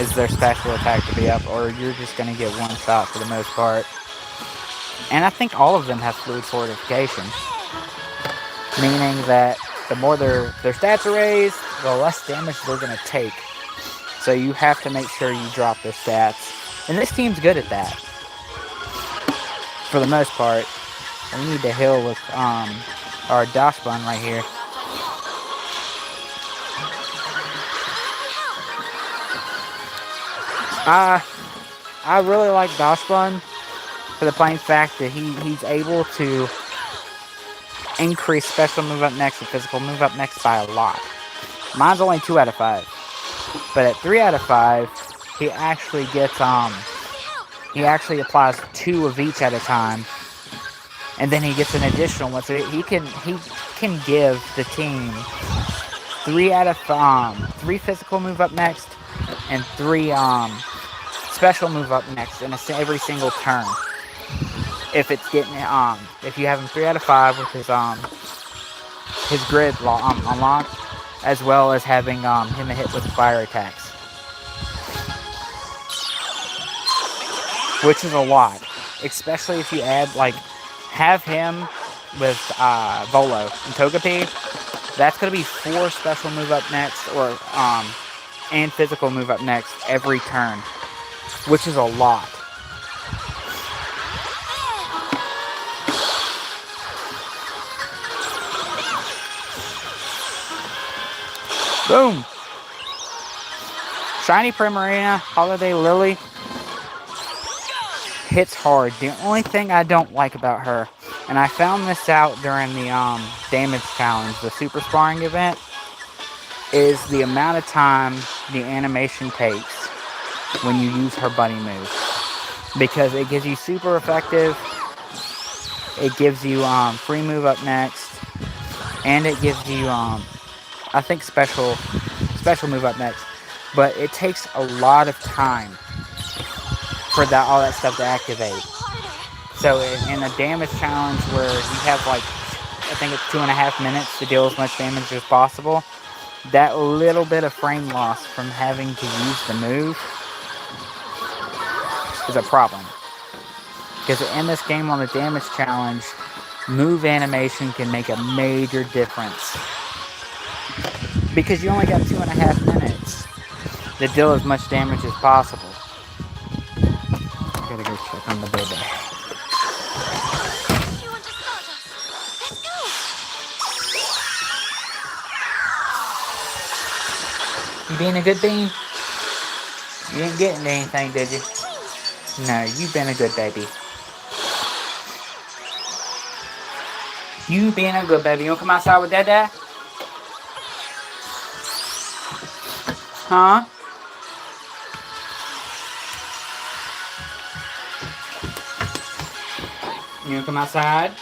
is their special attack to be up, or you're just going to get one shot for the most part. And I think all of them have fluid fortification, meaning that the more their stats are raised, the less damage they're going to take. So you have to make sure you drop their stats. And this team's good at that, for the most part. We need to heal with our Dash Bun right here. I really like Dash Bun for the plain fact that he's able to increase special move up next and physical move up next by a lot. Mine's only 2 out of 5. But at 3 out of 5, he actually gets he actually applies 2 of each at a time. And then he gets an additional one. So he can give the team 3 physical move up next and 3 special move up next in every single turn. If it's getting if you have him 3 out of 5 with his grid unlocked, as well as having him hit with fire attacks, which is a lot, especially if you add have him with Volo and Togepi. That's going to be 4 special move up next and physical move up next every turn, which is a lot. Boom! Shiny Primarina, Holiday Lily, hits hard. The only thing I don't like about her, and I found this out during the damage challenge, the super sparring event, is the amount of time the animation takes when you use her buddy move. Because it gives you super effective, it gives you free move up next, and it gives you I think special move up next. But it takes a lot of time for all that stuff to activate. So in a damage challenge where you have I think it's 2.5 minutes to deal as much damage as possible, that little bit of frame loss from having to use the move is a problem. Because in this game on the damage challenge, move animation can make a major difference. Because you only got 2.5 minutes to deal as much damage as possible. I gotta go check on the baby. You being a good bean? You ain't getting anything, did you? No, you've been a good baby. You being a good baby. You wanna come outside with Dad? Huh? You wanna come outside?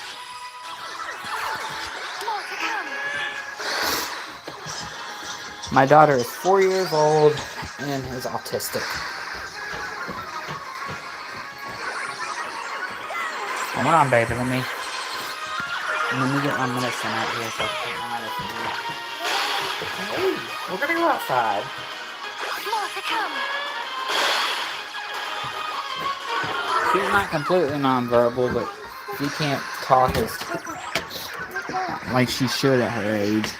My daughter is 4 years old and is autistic. Hold on, baby. Let me get my medicine out here so I can take my medicine. Hey, we're gonna go outside. More to come. She's not completely nonverbal, but she can't talk as like she should at her age.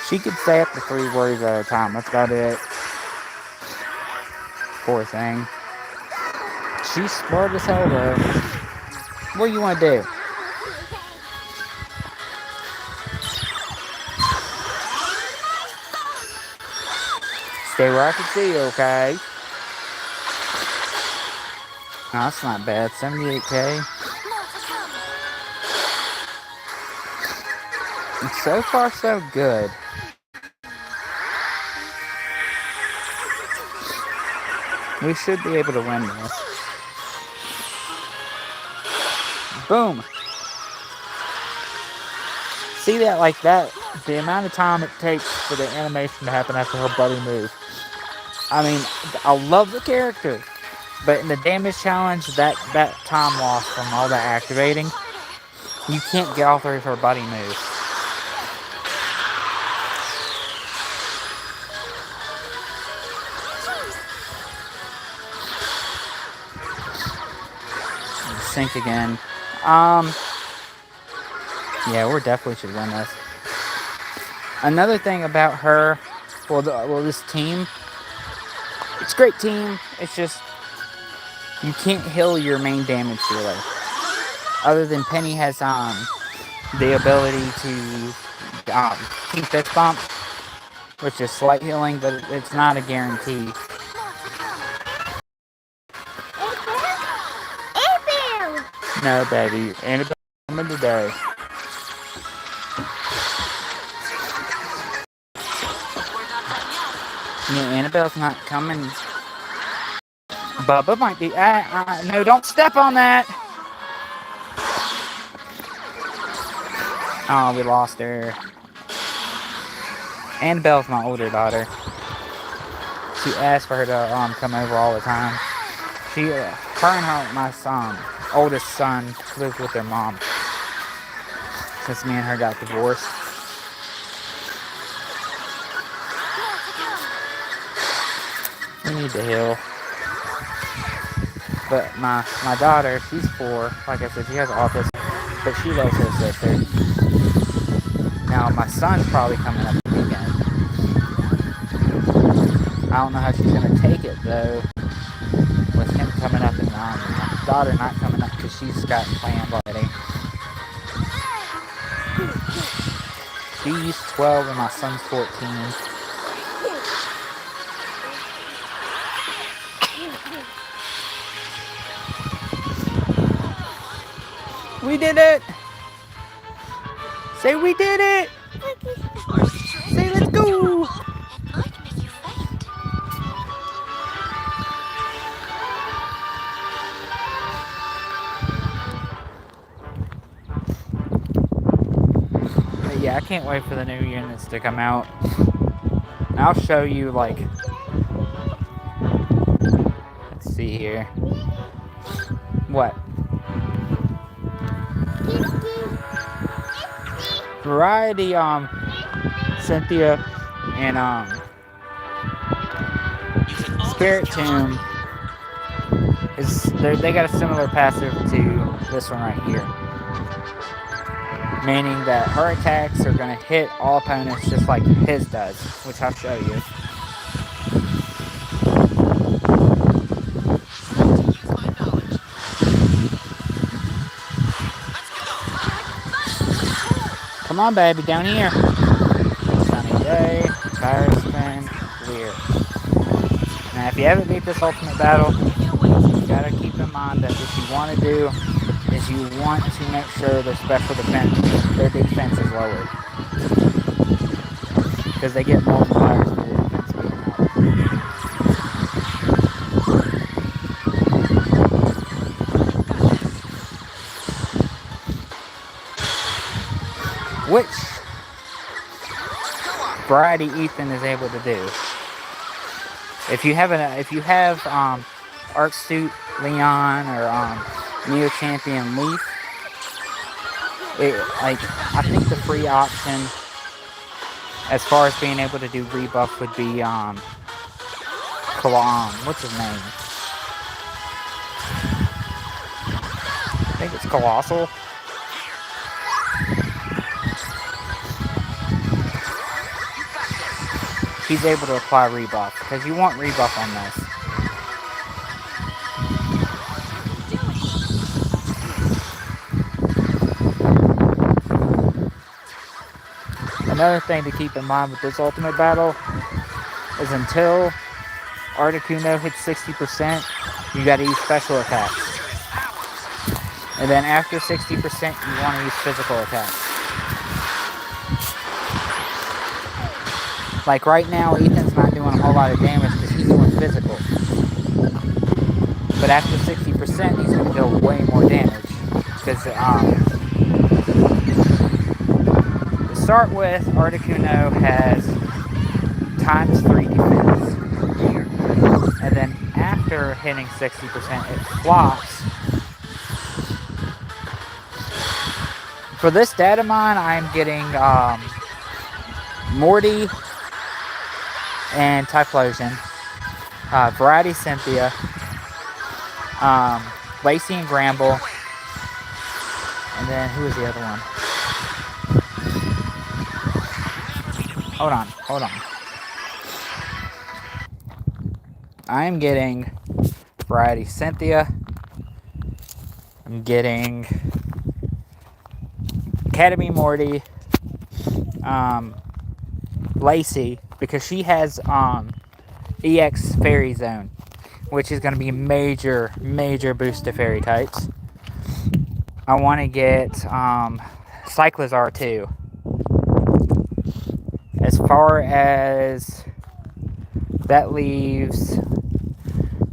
She could say up to 3 words at a time. That's about it. Poor thing. She's smart as hell, though. What do you want to do? Stay where I can see you, okay? No, that's not bad. 78K. And so far, so good. We should be able to win this. Boom. See that like that? The amount of time it takes for the animation to happen after her buddy moves. I mean, I love the character, but in the damage challenge, that time loss from all that activating, you can't get all 3 of her buddy moves. Sink again. Yeah, we definitely should win this. Another thing about her, this team, it's a great team. It's just you can't heal your main damage dealer. Other than Penny has the ability to Team Fist Bump, which is slight healing, but it's not a guarantee. No, baby. Annabelle's coming today. Yeah, Annabelle's not coming. Bubba might be. No, don't step on that. Oh, we lost her. Annabelle's my older daughter. She asked for her to come over all the time. My oldest son, lives with their mom. Since me and her got divorced. We need to heal. But my daughter, she's 4. Like I said, she has autism, but she loves her sister. Now my son's probably coming up the weekend. I don't know how she's gonna take it though, with him coming up and my daughter not coming up because she's got plans already. She's 12 and my son's 14. We did it! Say we did it! Say let's go! But yeah, I can't wait for the new units to come out. And I'll show you, like... Let's see here. What? Variety, Cynthia and Spirit Tomb they got a similar passive to this one right here, meaning that her attacks are going to hit all opponents just like his does, which I'll show you. Come on, baby, down here. Sunny day, tire spin, clear. Now, if you haven't beat this ultimate battle, you gotta keep in mind that what you want to do is you want to make sure their special defense, their defense is lowered. Because they get multipliers for their defense being out. Which variety Ethan is able to do. If you have Arc Suit Leon or Neo Champion Leaf, I think the free option as far as being able to do rebuff would be what's his name? I think it's Colossal. He's able to apply rebuff, because you want rebuff on this. Another thing to keep in mind with this ultimate battle is until Articuno hits 60%, you gotta use special attacks. And then after 60%, you want to use physical attacks. Like right now, Ethan's not doing a whole lot of damage because he's doing physical. But after 60%, he's going to deal way more damage. Because to start with, Articuno has times 3 defense. And then after hitting 60%, it flops. For this Datamine, I'm getting Morty and Typhlosion, Variety Cynthia, Lacey and Gramble, and then who was the other one? Hold on. I am getting Variety Cynthia. I'm getting Academy Morty, Lacey, because she has EX Fairy Zone, which is going to be major boost to fairy types. I want to get Cyclizar too. As far as that leaves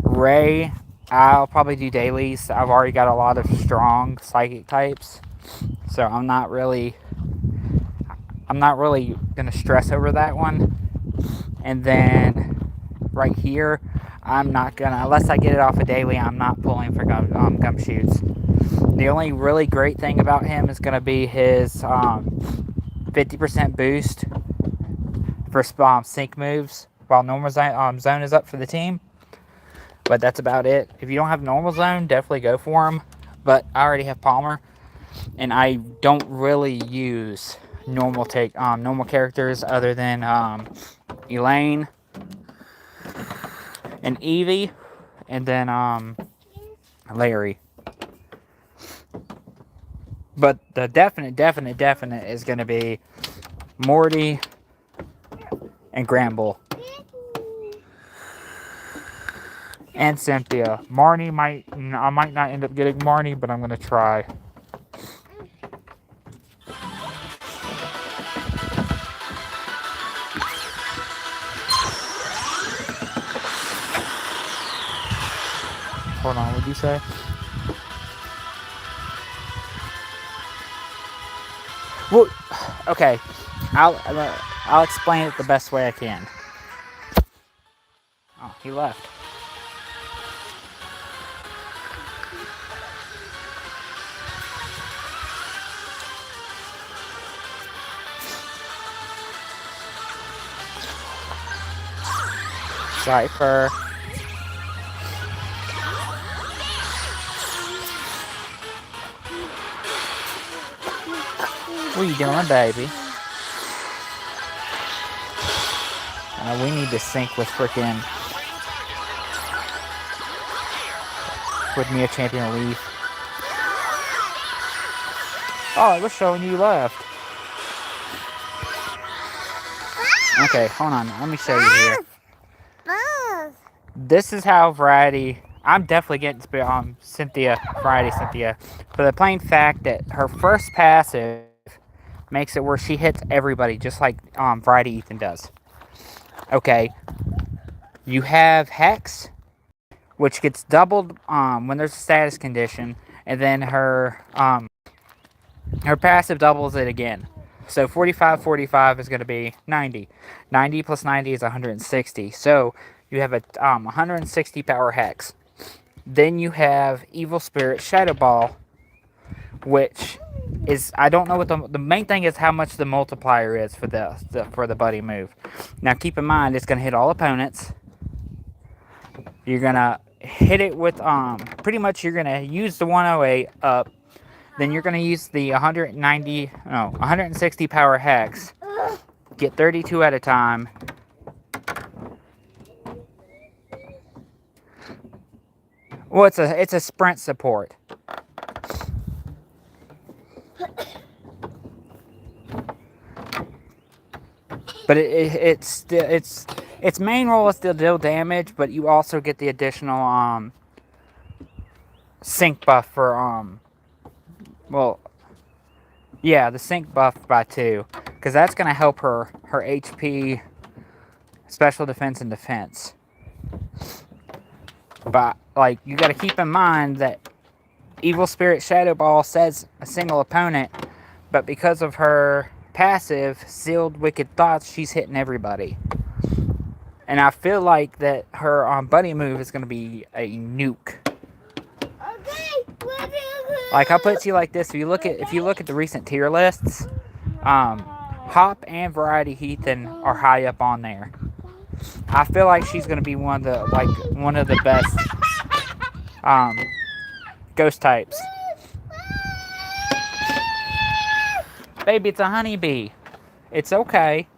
Ray, I'll probably do dailies. I've already got a lot of strong psychic types, so I'm not really gonna stress over that one. And then right here, I'm not gonna, unless I get it off a daily, I'm not pulling for Gumshoots. The only really great thing about him is gonna be his 50% boost for sync moves while normal zone is up for the team. But that's about it. If you don't have normal zone, definitely go for him. But I already have Palmer, and I don't really use normal characters other than Elaine and Eevee, and then Larry. But the definite is going to be Morty and Gramble. And Cynthia. I might not end up getting Marnie, but I'm going to try. Hold on, what'd you say? Well, okay. I'll explain it the best way I can. Oh, he left. Cypher. What are you doing, baby? We need to sync with Mia Champion Leaf. Oh, it was showing you left. Okay, hold on. Let me show you here. This is how Variety... I'm definitely getting Variety Cynthia. For the plain fact that her first passive makes it where she hits everybody, just like Variety Ethan does. Okay. You have Hex, which gets doubled when there's a status condition, and then her passive doubles it again. So 45 is going to be 90. 90 plus 90 is 160. So you have a 160 power Hex. Then you have Evil Spirit Shadow Ball, which is, I don't know what the main thing is, how much the multiplier is for the buddy move. Now keep in mind, it's going to hit all opponents. You're gonna hit it with pretty much you're gonna use the 108 up, then you're gonna use the 160 power hex. Get 32 at a time. Well, it's a sprint support. But its main role is to deal damage, but you also get the additional sync buff for well, yeah, the sync buff by 2, because that's gonna help her HP, special defense, and defense. But like you got to keep in mind that Evil Spirit Shadow Ball says a single opponent, but because of her passive, Sealed Wicked Thoughts, she's hitting everybody. And I feel like that her buddy move is going to be a nuke. Like I'll put it to you like this: if you look at the recent tier lists, Hop and Variety Heathen are high up on there. I feel like she's going to be one of the best ghost types. Baby, it's a honeybee. It's okay.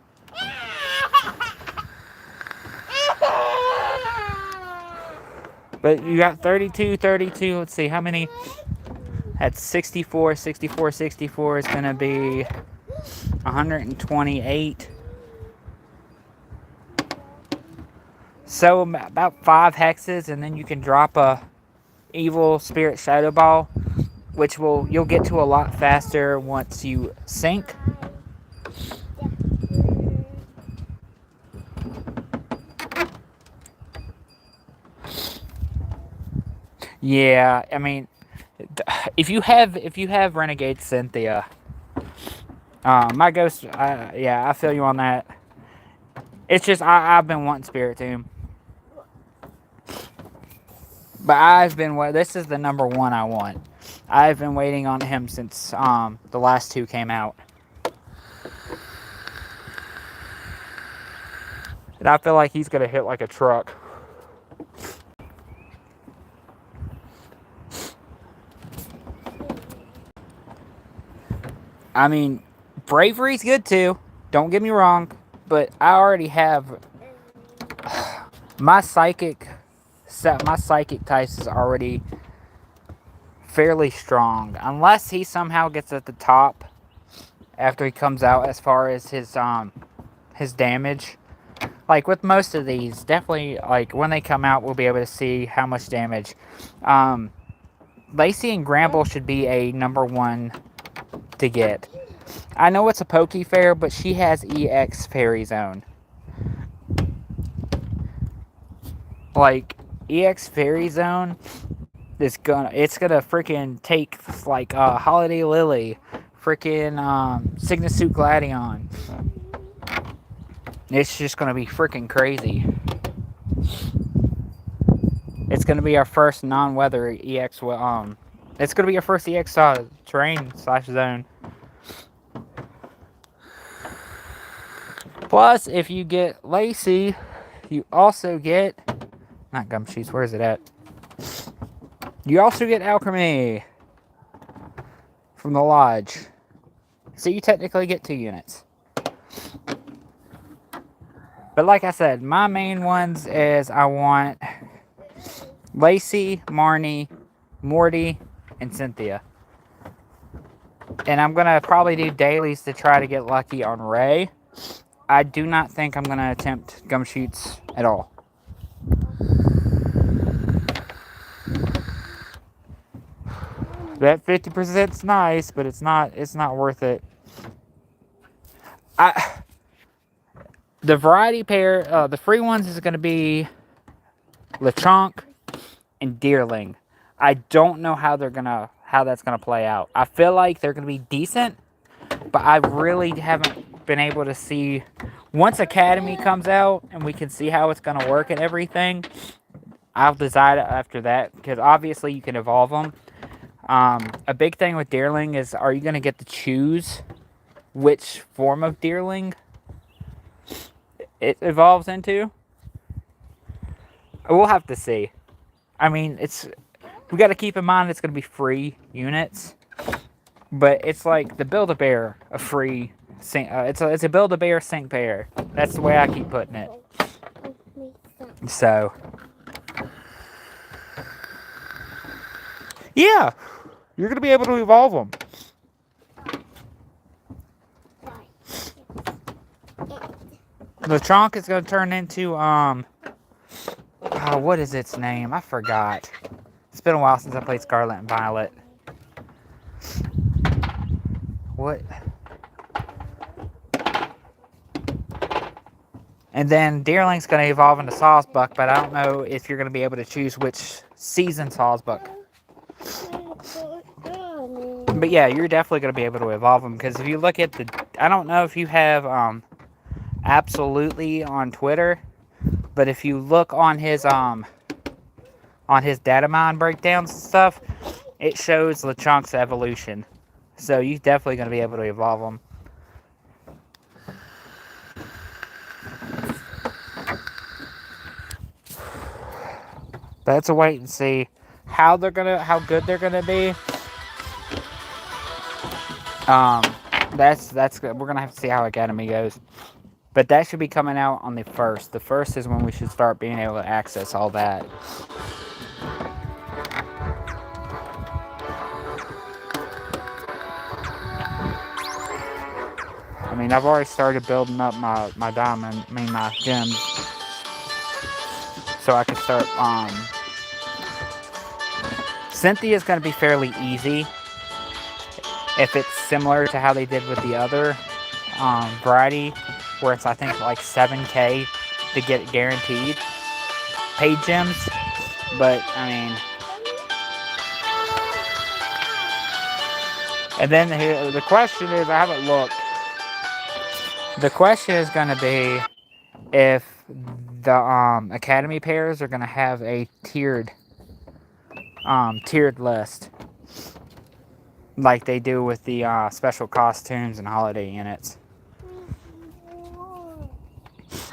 But you got 32. Let's see, how many? That's 64. 64 is going to be 128. So about 5 hexes, and then you can drop a Evil Spirit Shadow Ball, which you'll get to a lot faster once you sync. Yeah, I mean, if you have Renegade Cynthia, my ghost, yeah, I feel you on that. It's just I've been wanting Spirit Tomb, but this is the number 1 I want. I've been waiting on him since the last 2 came out, and I feel like he's gonna hit like a truck. I mean, Bravery's good too. Don't get me wrong, but I already have my psychic type is already fairly strong, unless he somehow gets at the top after he comes out as far as his damage. Like with most of these, definitely like when they come out, we'll be able to see how much damage. Lacey and Gramble should be a number 1 to get. I know it's a Poke Fair, but she has EX Fairy Zone. Like EX Fairy Zone it's gonna freaking take like Holiday Lily, freaking Cygnus Suit Gladion. It's just gonna be freaking crazy. It's gonna be our first non-weather EX. It's gonna be our first EX terrain / zone. Plus, if you get Lacey, you also get not Gumshoes. Where is it at? You also get Alchemy from the Lodge. So you technically get 2 units. But like I said, my main ones is I want Lacey, Marnie, Morty, and Cynthia. And I'm going to probably do dailies to try to get lucky on Ray. I do not think I'm going to attempt Gumshoots at all. That 50%'s nice, but it's not worth it. The variety pair, the free ones is going to be Lechonk and Deerling. I don't know how that's gonna play out. I feel like they're gonna be decent, but I really haven't been able to see. Once Academy comes out and we can see how it's gonna work and everything, I'll decide after that, because obviously you can evolve them. A big thing with Deerling is, are you gonna get to choose which form of Deerling it evolves into? We'll have to see. I mean, we got to keep in mind it's going to be free units, but it's like the Build-A-Bear, a free sync. It's a Build-A-Bear sync pair. That's the way I keep putting it. So, yeah, you're going to be able to evolve them. Lechonk is going to turn into, what is its name? I forgot. It's been a while since I played Scarlet and Violet. What? And then Deerling's going to evolve into Sawsbuck, but I don't know if you're going to be able to choose which season Sawsbuck. But yeah, you're definitely going to be able to evolve them, because if you look at I don't know if you have Absolutely on Twitter, but if you look on his Datamine breakdowns and stuff, it shows Lechonk's evolution. So you're definitely going to be able to evolve them. That's a wait and see how good they're gonna be. That's good. We're gonna have to see how Academy goes. But that should be coming out on the 1st. The 1st is when we should start being able to access all that. I mean, I've already started building up my diamond, my gems. So I can start, Cynthia's going to be fairly easy. If it's similar to how they did with the other variety, where it's, I think, like 7K to get it guaranteed. Paid gems. But, I mean... And then the question is, I haven't looked. The question is going to be if the Academy pairs are going to have a tiered list, like they do with the special costumes and holiday units.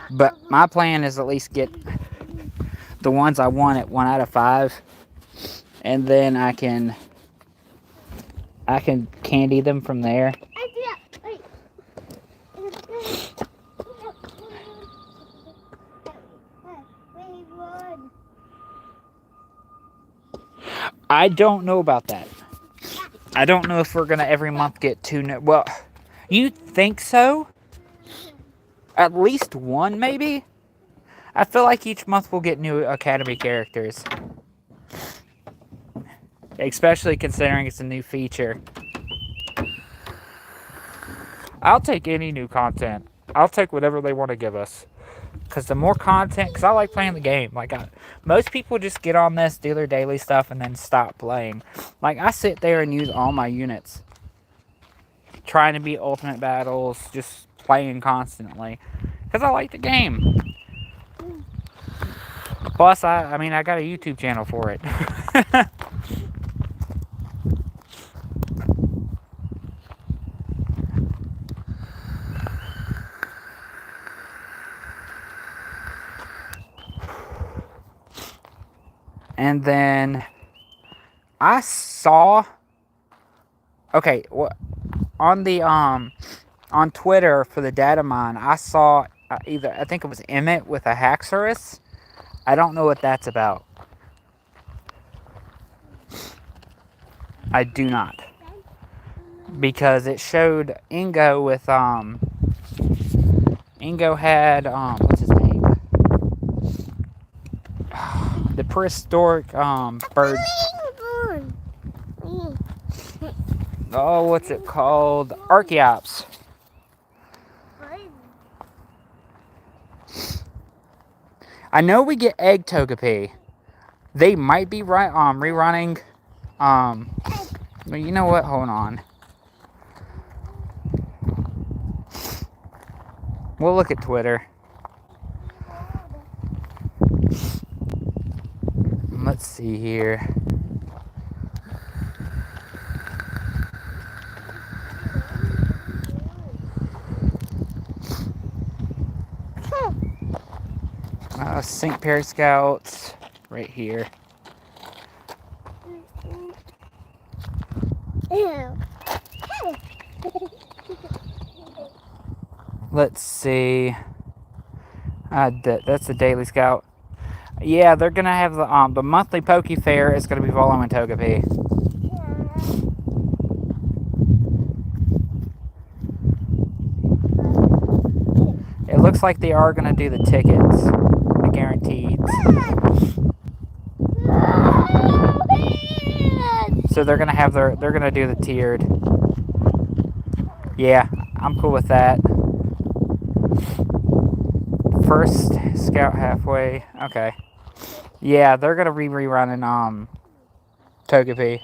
But my plan is at least get the ones I want at 1 out of 5, and then I can candy them from there. I don't know about that. I don't know if we're gonna every month get 2 new. Well, you think so? At least 1, maybe? I feel like each month we'll get new Academy characters. Especially considering it's a new feature. I'll take any new content. I'll take whatever they want to give us. Because the more content, because I like playing the game. Like, most people just get on this, do their daily stuff, and then stop playing. Like, I sit there and use all my units. Trying to beat ultimate battles, just playing constantly. Because I like the game. Plus, I mean, I got a YouTube channel for it. And then I saw, okay, on the on Twitter for the Datamine, I saw I think it was Emmett with a Haxorus. I don't know what that's about. I do not, because it showed Ingo with Ingo had what's his name? The prehistoric bird. Oh, what's it called? Archeops. I know we get Egg Togepi. They might be rerunning. Well, you know what? Hold on. We'll look at Twitter. Let's see here. Sync pair scouts right here. Let's see. That's the daily scout. Yeah, they're gonna have the monthly Poke Fair is gonna be Volo and Togepi. It looks like they are gonna do the tickets, the guaranteed. So they're gonna do the tiered. Yeah, I'm cool with that. First scout halfway. Okay. Yeah, they're gonna be rerunning Togepi.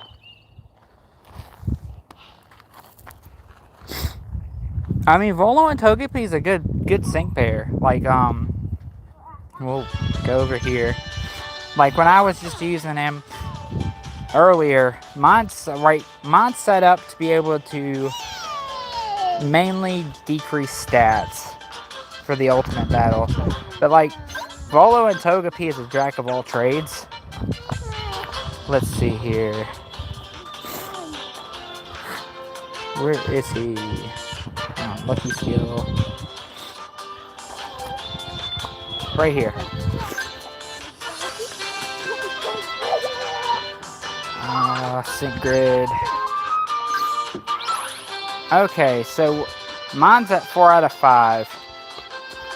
I mean, Volo and Togepi is a good sync pair. Like we'll go over here. Like when I was just using him earlier, mine's set up to be able to mainly decrease stats for the ultimate battle. But like Volo and Togepi is a jack of all trades. Let's see here. Where is he? Oh, lucky skill. Right here. Sync grid. Okay, so mine's at 4 out of 5.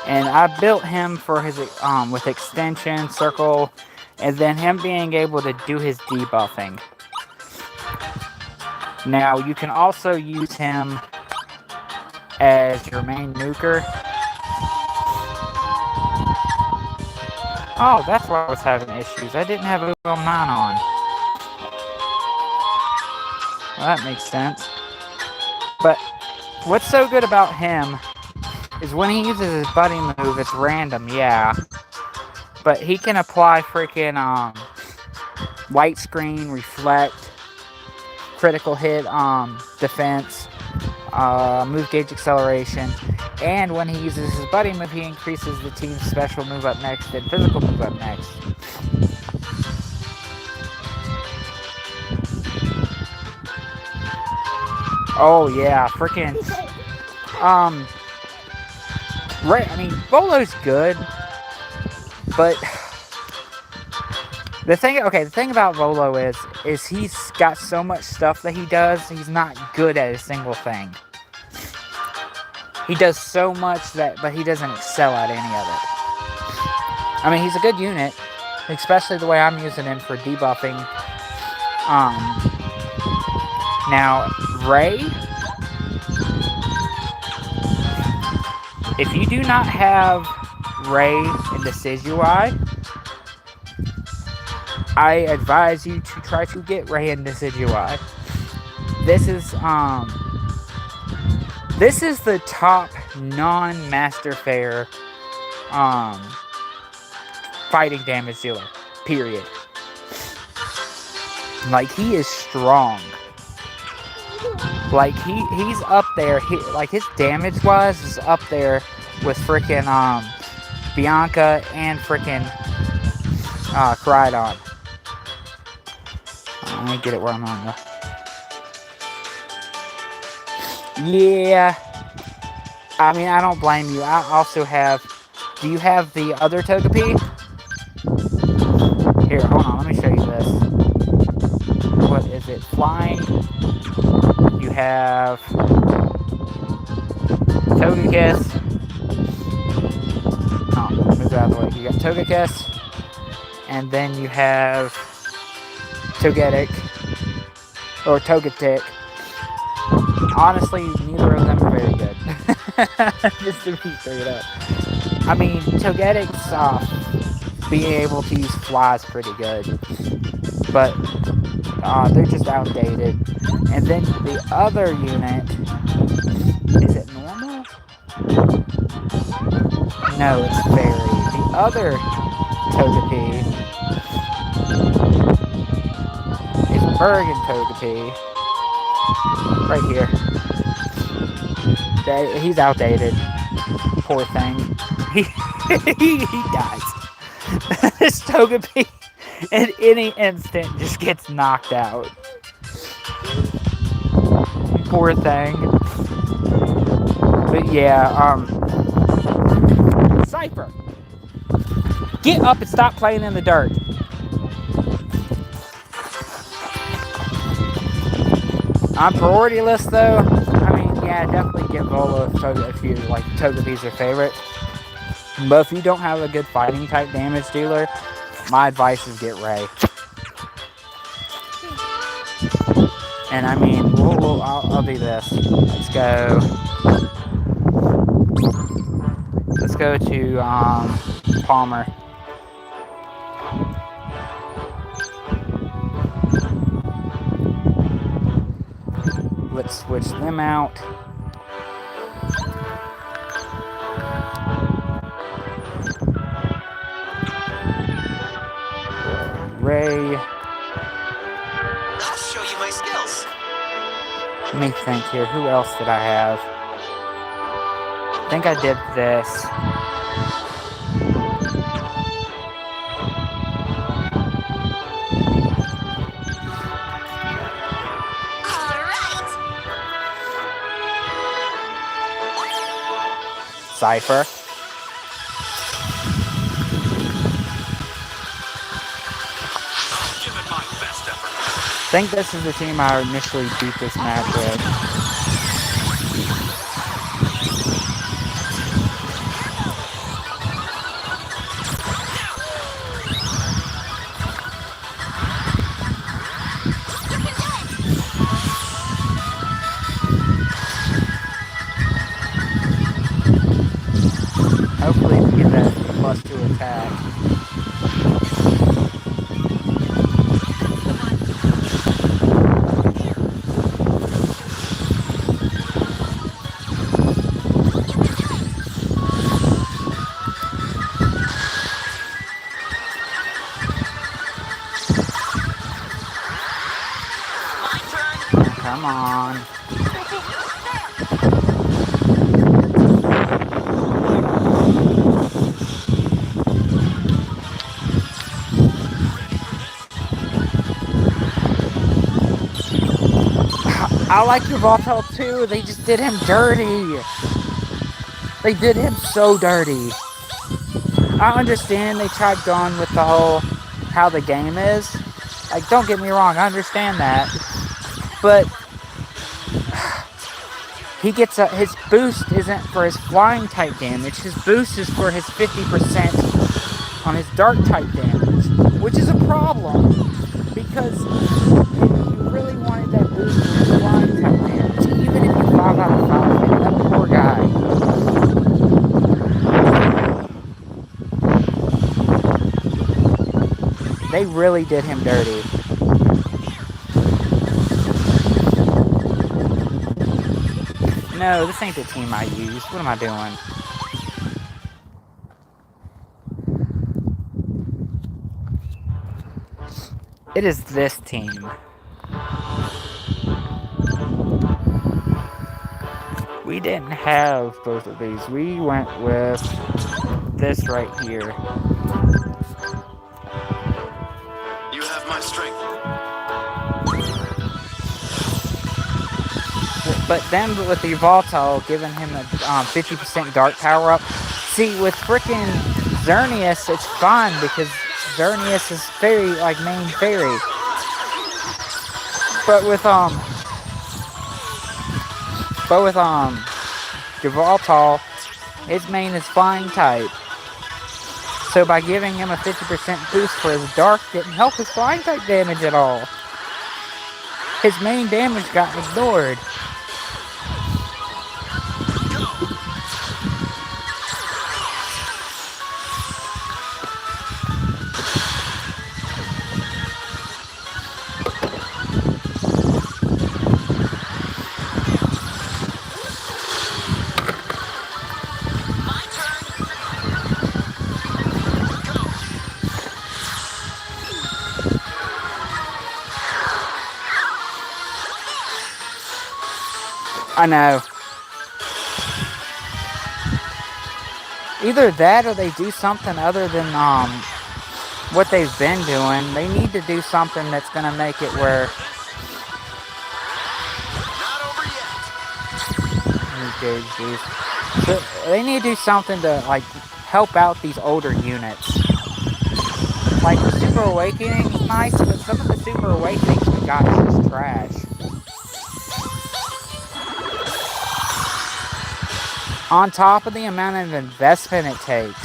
And I built him for his with extension, circle, and then him being able to do his debuffing. Now you can also use him as your main nuker. Oh, that's why I was having issues. I didn't have Uber 9 on. Well, that makes sense. But what's so good about him is when he uses his buddy move, it's random, yeah. But he can apply freaking light screen, reflect, critical hit, defense, move gauge acceleration. And when he uses his buddy move, he increases the team's special move up next and physical move up next. Oh yeah, freaking right, I mean, Volo's good, but the thing about Volo is he's got so much stuff that he does, he's not good at a single thing. He does so much but he doesn't excel at any of it. I mean, he's a good unit, especially the way I'm using him for debuffing. Now, Ray, if you do not have Ray in Decidueye, I advise you to try to get Ray in Decidueye. This is the top non-Master Fair fighting damage dealer, period. Like, he is strong. Like, he's up there. Like, his damage-wise is up there with frickin' Bianca and frickin' Crydon. Let me get it where I'm on though. Yeah. I mean, I don't blame you. I also have... Do you have the other Togepi? Here, hold on. Let me show you this. What is it? Flying. You have... Togekiss. Oh, move out of the way. You got Togekiss. And then you have... Togetic. Or Togetic. Honestly, neither of them are very good. Just to be straight up. I mean, Togetic's being able to use fly is pretty good. But they're just outdated. And then the other unit, is it normal? No, it's fairy. The other Togepi is Bergen Togepi. Right here. He's outdated. Poor thing. He dies. this Togepi at any instant just gets knocked out. Poor thing. But yeah, Cypher, get up and stop playing in the dirt. On priority list though, I mean, yeah, definitely get Volo if you like Togepi's your favorite. But if you don't have a good fighting type damage dealer, my advice is get Ray. And I mean, I'll do this. Let's go to Palmer. Let's switch them out. Ray. I'll show you my skills. Let me think here. Who else did I have? I think I did this. Cypher. Give it my best effort. I think this is the team I initially beat this match with. Hopefully we get that +2 attack. Come on. I like Yveltal too. They just did him dirty. They did him so dirty. I understand they tried going with the whole how the game is. Like, don't get me wrong, I understand that. But he gets his boost isn't for his flying type damage. His boost is for his 50% on his dark type damage, which is a problem because you really wanted that boost for his flying type damage. Even if you 5 out of 5 hit that poor guy. They really did him dirty. No, this ain't the team I used. What am I doing? It is this team. We didn't have both of these. We went with this right here. You have my strength. But then with the Yveltal giving him a 50% dark power up. See, with frickin' Xerneas, it's fine because Xerneas is fairy, like main fairy. But with Yveltal, his main is flying type. So by giving him a 50% boost for his dark didn't help his flying type damage at all. His main damage got ignored. I know. Either that or they do something other than what they've been doing. They need to do something that's going to make it where... Not over yet. Engage these. So they need to do something to, like, help out these older units. Like, the Super Awakening is nice, but some of the Super Awakenings we got is just trash. On top of the amount of investment it takes.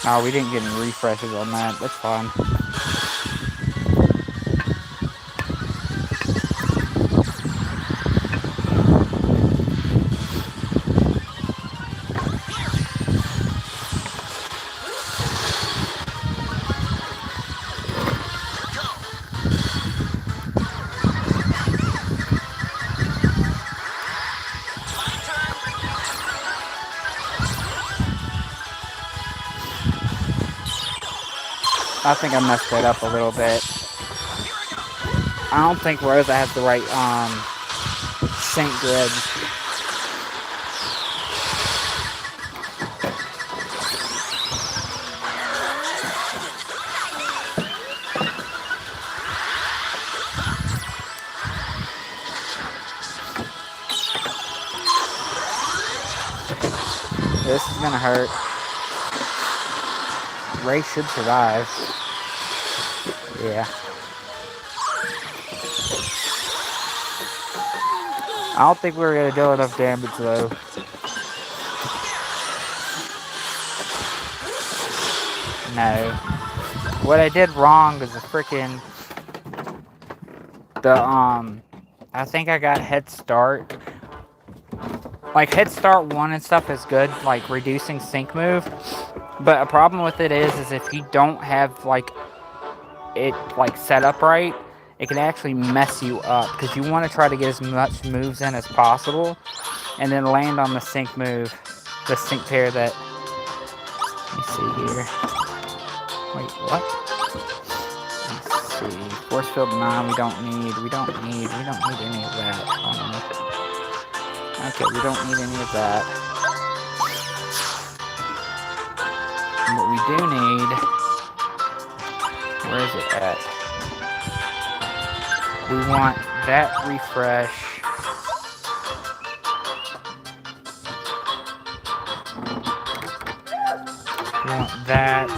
Oh, we didn't get any refreshes on that. That's fine. I think I messed that up a little bit. I don't think Rosa has the right sync grid. This is gonna hurt. Ray should survive. Yeah. I don't think we're gonna do enough damage though. No. What I did wrong is the freaking I think I got Head Start. Like Head Start 1 and stuff is good, like reducing sync move. But a problem with it is if you don't have like it like set up right, it can actually mess you up because you want to try to get as much moves in as possible and then land on the sync move, the sync pair that, let me see here. Wait, what? Let's see. Force field 9 we don't need any of that. Okay, we don't need any of that. And what we do need, where is it at? We want that refresh. We want that.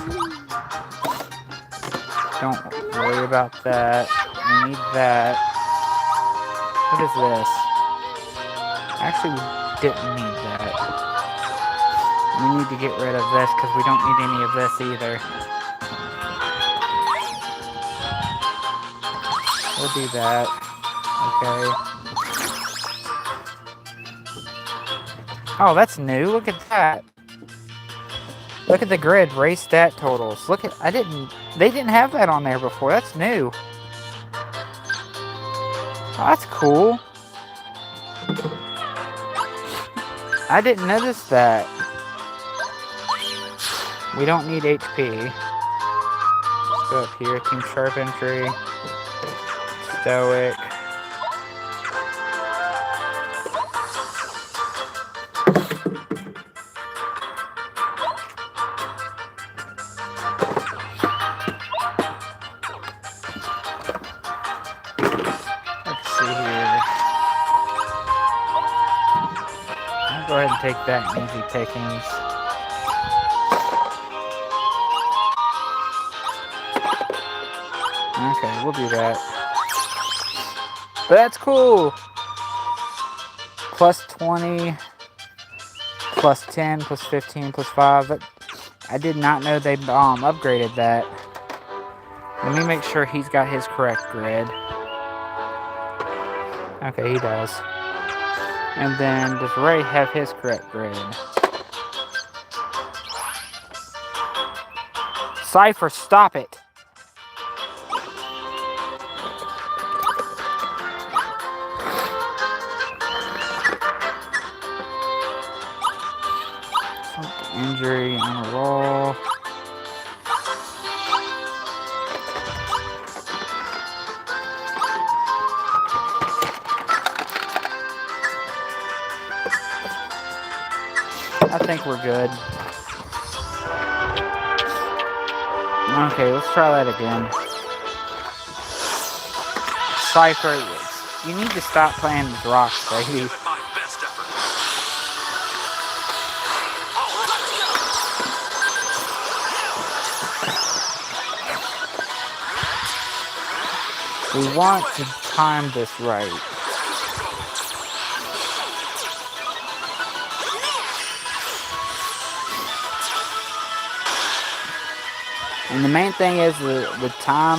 Don't worry about that. We need that. What is this? Actually, we didn't need that. We need to get rid of this because we don't need any of this either. We'll do that. Okay. Oh, that's new. Look at that. Look at the grid. Race stat totals. Look at... They didn't have that on there before. That's new. Oh, that's cool. I didn't notice that. We don't need HP. Let's go up here. Team Sharp Entry. Stoic. Let's see here. I'll go ahead and take that in easy pickings. Okay, we'll do that. But that's cool! Plus 20, plus 10, plus 15, plus 5. But I did not know they upgraded that. Let me make sure he's got his correct grid. Okay, he does. And then does Ray have his correct grid? Cypher, stop it! Injury on a roll. I think we're good. Okay, let's try that again. Cypher, you need to stop playing with rocks, baby. We want to time this right. And the main thing is the time.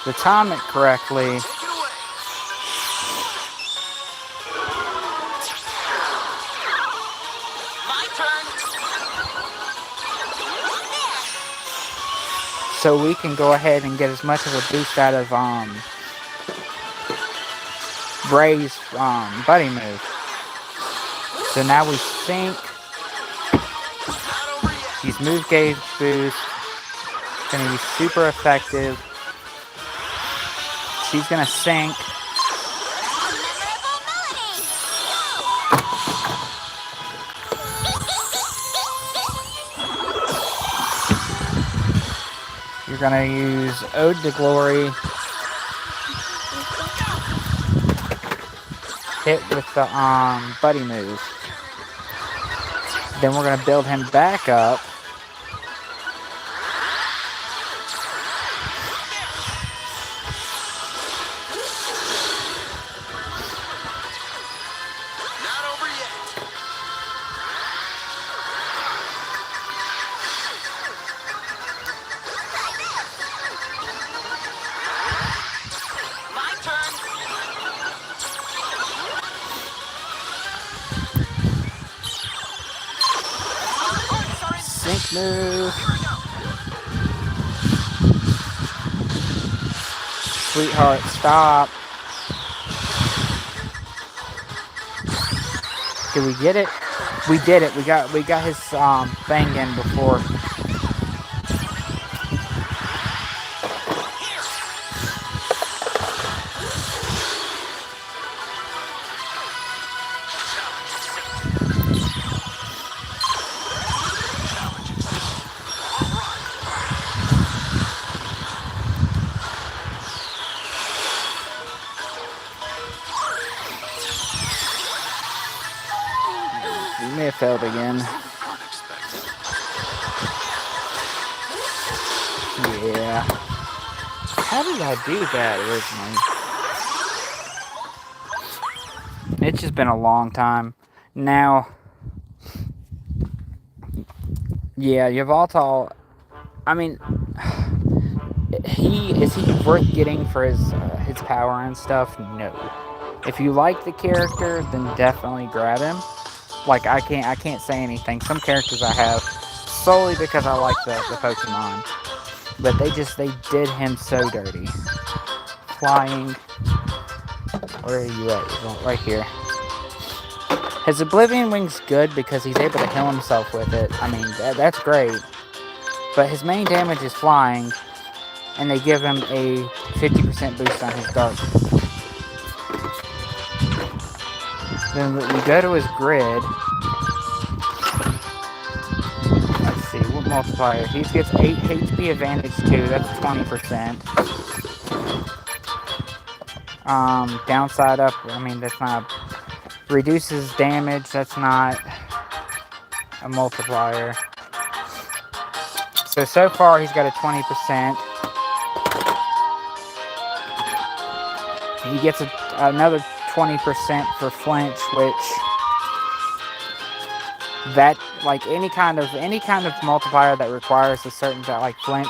To time it correctly. My turn. So we can go ahead and get as much of a boost out of Bray's buddy move. So now we sync. Use move gauge boost. It's gonna be super effective. She's gonna sync. You're gonna use Ode to Glory. Hit with the buddy move. Then we're gonna build him back up. Not over yet. My turn. Sync move. Sweetheart, stop. Did we get it? We did it. We got his thing in before. We may have failed again. Yeah. How did I do that originally? It's just been a long time. Now, yeah, Yveltal, I mean, is he worth getting for his power and stuff? No. If you like the character, then definitely grab him. Like, I can't say anything. Some characters I have solely because I like the Pokemon. But they did him so dirty. Flying. Where are you at? Right here. His Oblivion Wing's good because he's able to heal himself with it. I mean, that's great. But his main damage is flying. And they give him a 50% boost on his Dark. Then we go to his grid. Let's see, what multiplier? He gets 8 HP advantage too, that's 20%. Downside up, I mean, that's not... Reduces damage, that's not a multiplier. So far he's got a 20%. He gets another 20% for flinch, which that, like, any kind of multiplier that requires a certain, like, flinch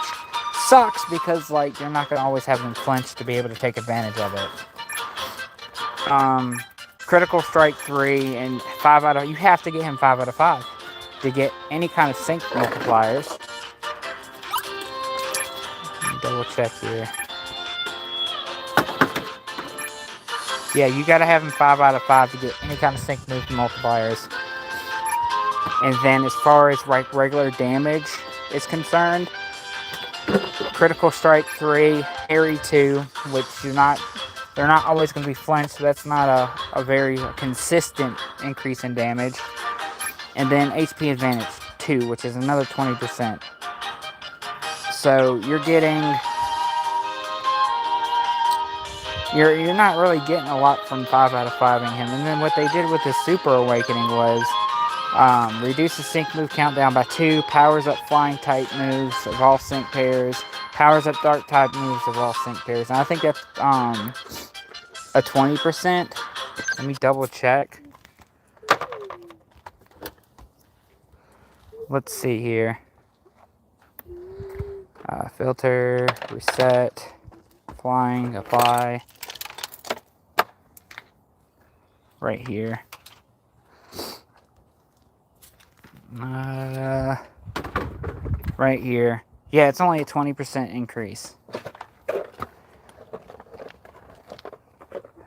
sucks because, like, you're not gonna always have him flinch to be able to take advantage of it. Critical strike 3 and 5 out of, you have to get him 5 out of 5 to get any kind of sync multipliers. Double check here. Yeah, you gotta have him 5 out of 5 to get any kind of sync move multipliers. And then as far as like regular damage is concerned, Critical Strike 3, Harry 2, which they're not always going to be flinched, so that's not a very consistent increase in damage. And then HP Advantage 2, which is another 20%. So you're getting... You're not really getting a lot from 5 out of 5ing him. And then what they did with the Super Awakening was reduce the sync move count down by 2, powers up flying type moves of all sync pairs, powers up dark type moves of all sync pairs. And I think that's a 20%. Let me double check. Let's see here. Filter, reset, flying, apply. Right here. Right here. Yeah, it's only a 20% increase.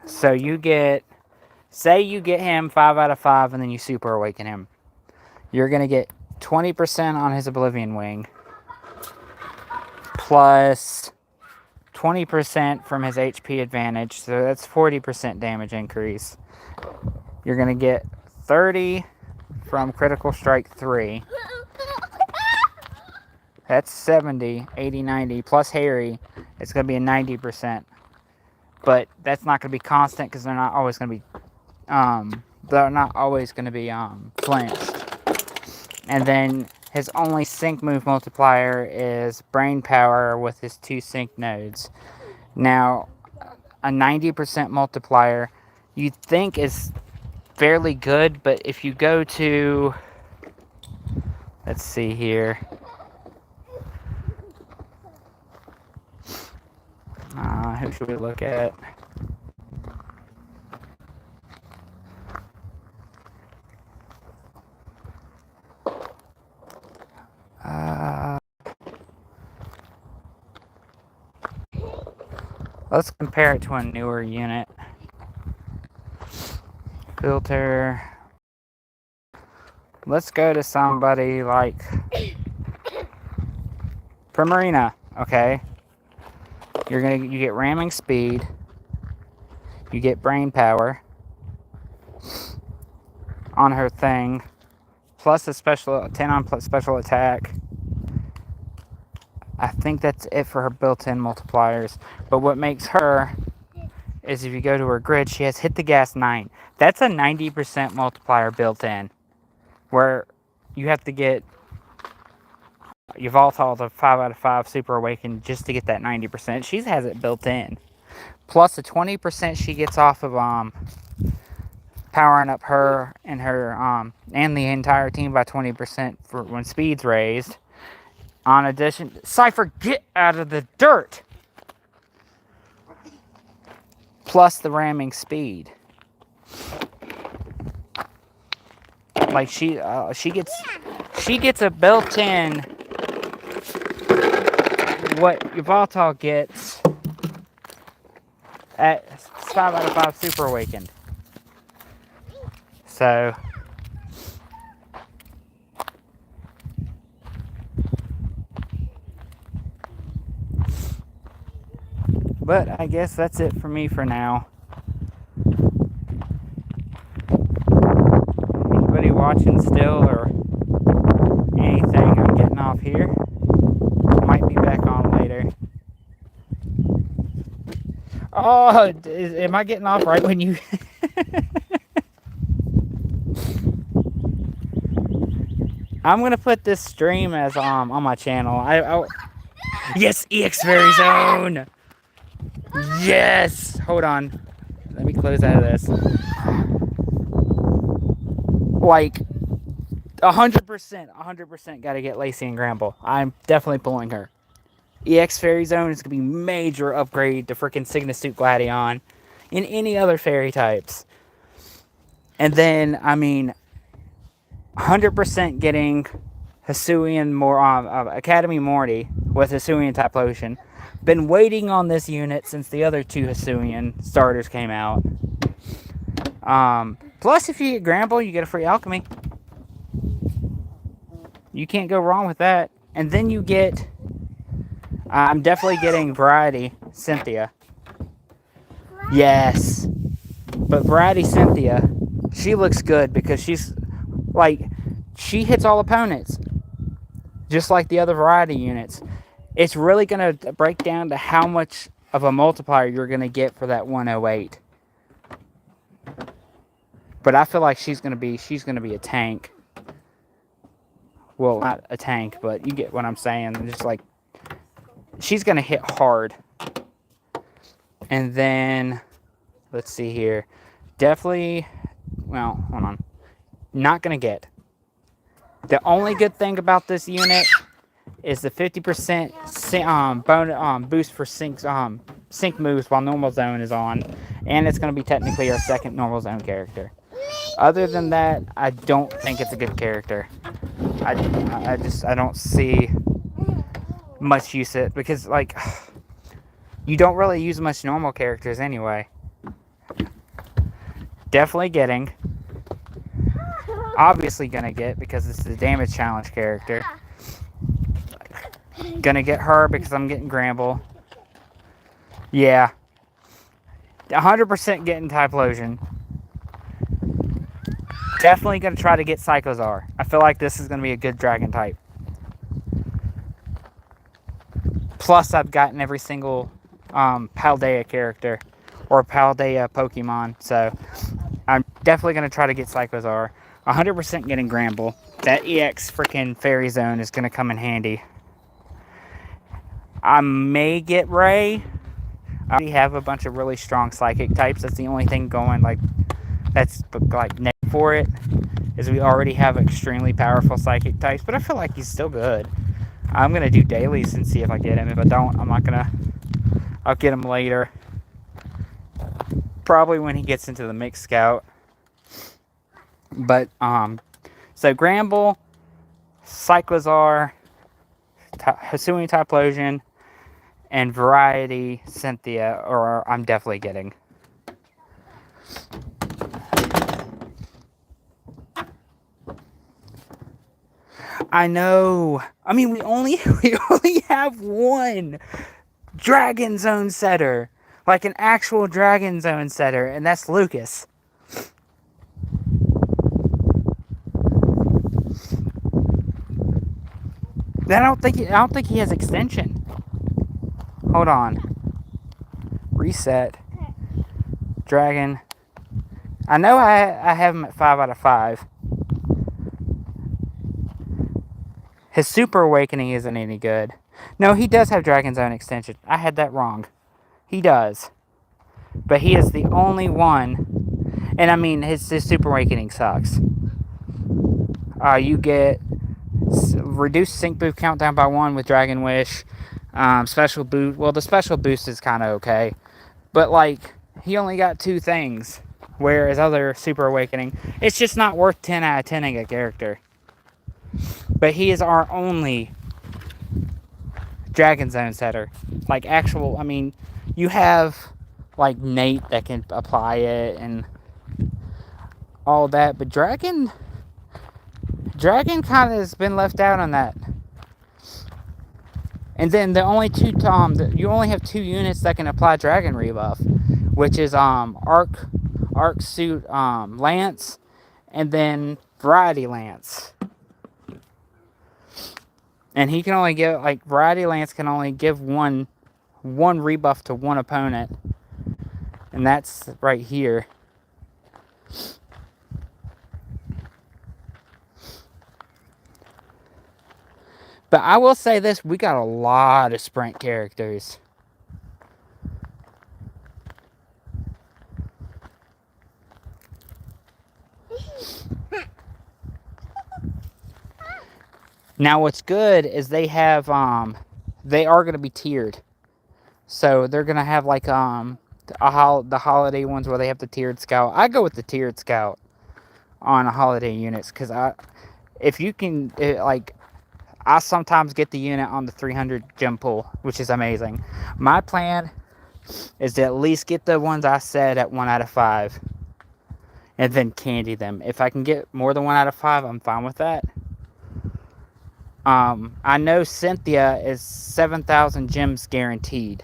So you get, say you get him 5 out of 5 and then you Super Awaken him. You're going to get 20% on his Oblivion Wing. Plus 20% from his HP Advantage. So that's 40% damage increase. You're going to get 30 from Critical Strike 3. That's 70, 80, 90. Plus Harry, it's going to be a 90%. But that's not going to be constant because they're not always going to be flinched. And then his only sync move multiplier is Brain Power with his 2 sync nodes. Now, a 90% multiplier you'd think is fairly good, but if you go to, let's see here, who should we look at? Let's compare it to a newer unit. Filter. Let's go to somebody like Primarina, okay? You get ramming speed. You get brain power on her thing, plus a special 10 on plus special attack. I think that's it for her built-in multipliers. But what makes her is if you go to her grid, she has hit the gas 9. That's a 90% multiplier built in, where you have to get Yveltal the 5 out of 5 Super Awakened just to get that 90%. She has it built in. Plus the 20% she gets off of powering up her and and the entire team by 20% for when speed's raised. On addition, Cypher, get out of the dirt! Plus the ramming speed. Like she gets a built-in what Yveltal gets at 5 out of 5 Super Awakened. So but I guess that's it for me for now. Anybody watching still or anything? I'm getting off here. Might be back on later. Oh, am I getting off right when you... I'm going to put this stream as on my channel. Yes, EX Fairy Zone! Yes! Hold on. Let me close out of this. Like, 100% got to get Lacey and Gramble. I'm definitely pulling her. EX Fairy Zone is going to be major upgrade to freaking Cygnus Suit Gladion in any other fairy types. And then, I mean, 100% getting Hisuian Academy Morty with Hisuian type potion. Been waiting on this unit since the other 2 Hisuian starters came out. Plus, if you get Gramble, you get a free alchemy. You can't go wrong with that. And then you get... I'm definitely getting Variety Cynthia. Yes. But Variety Cynthia, she looks good because she's like, she hits all opponents, just like the other Variety units. It's really going to break down to how much of a multiplier you're going to get for that 108. But I feel like she's going to be a tank. Well, not a tank, but you get what I'm saying. Just like, she's going to hit hard. And then, let's see here. Definitely, well, hold on. Not going to get. The only good thing about this unit is the 50% boost for sync moves while normal zone is on. And it's going to be technically our second normal zone character. Other than that, I don't think it's a good character. I don't see much use it because, like, you don't really use much normal characters anyway. Definitely getting. Obviously gonna get because it's the damage challenge character. Gonna get her because I'm getting Gramble. Yeah. 100% getting Typhlosion. Definitely gonna try to get Psychozar. I feel like this is gonna be a good dragon type. Plus, I've gotten every single Paldea character or Paldea Pokemon, so I'm definitely going to try to get Psychozar. 100% getting Gramble. That EX freaking Fairy Zone is going to come in handy. I may get Ray. I already have a bunch of really strong Psychic types. That's the only thing going, like, that's like negative for it, is we already have extremely powerful Psychic types, but I feel like he's still good. I'm going to do dailies and see if I get him. If I don't, I'm not going to... I'll get him later. Probably when he gets into the Mixed Scout. But, so Gramble, Cyclozar, Hisuian Typhlosion, and Variety Cynthia, or I'm definitely getting. I know. I mean, we only have one Dragon Zone setter, like an actual Dragon Zone setter, and that's Lucas. I don't think he has extension. Hold on. Reset. Dragon. I know I have him at 5 out of 5. His Super Awakening isn't any good. No, he does have Dragon Zone extension. I had that wrong. He does. But he is the only one. And I mean, his Super Awakening sucks. You get reduced sync boost countdown by 1 with Dragon Wish. Special boost. Well, the special boost is kind of okay. But, like, he only got 2 things. Whereas other Super Awakening, it's just not worth 10 out of 10ing a character. But he is our only Dragon Zone setter. Like, actual, I mean, you have, like, Nate that can apply it and all that. But Dragon kind of has been left out on that. And then the only you only have 2 units that can apply Dragon Rebuff, which is Arc Suit Lance, and then Variety Lance. And he can only give, like, Variety Lance can only give one rebuff to one opponent, and that's right here. But I will say this, we got a lot of sprint characters. Now what's good is they have, they are going to be tiered. So they're going to have, like, the holiday ones where they have the tiered scout. I go with the tiered scout on holiday units, because if you can, I sometimes get the unit on the 300 gem pool, which is amazing. My plan is to at least get the ones I said at 1 out of 5. And then candy them. If I can get more than 1 out of 5, I'm fine with that. I know Cynthia is 7,000 gems guaranteed.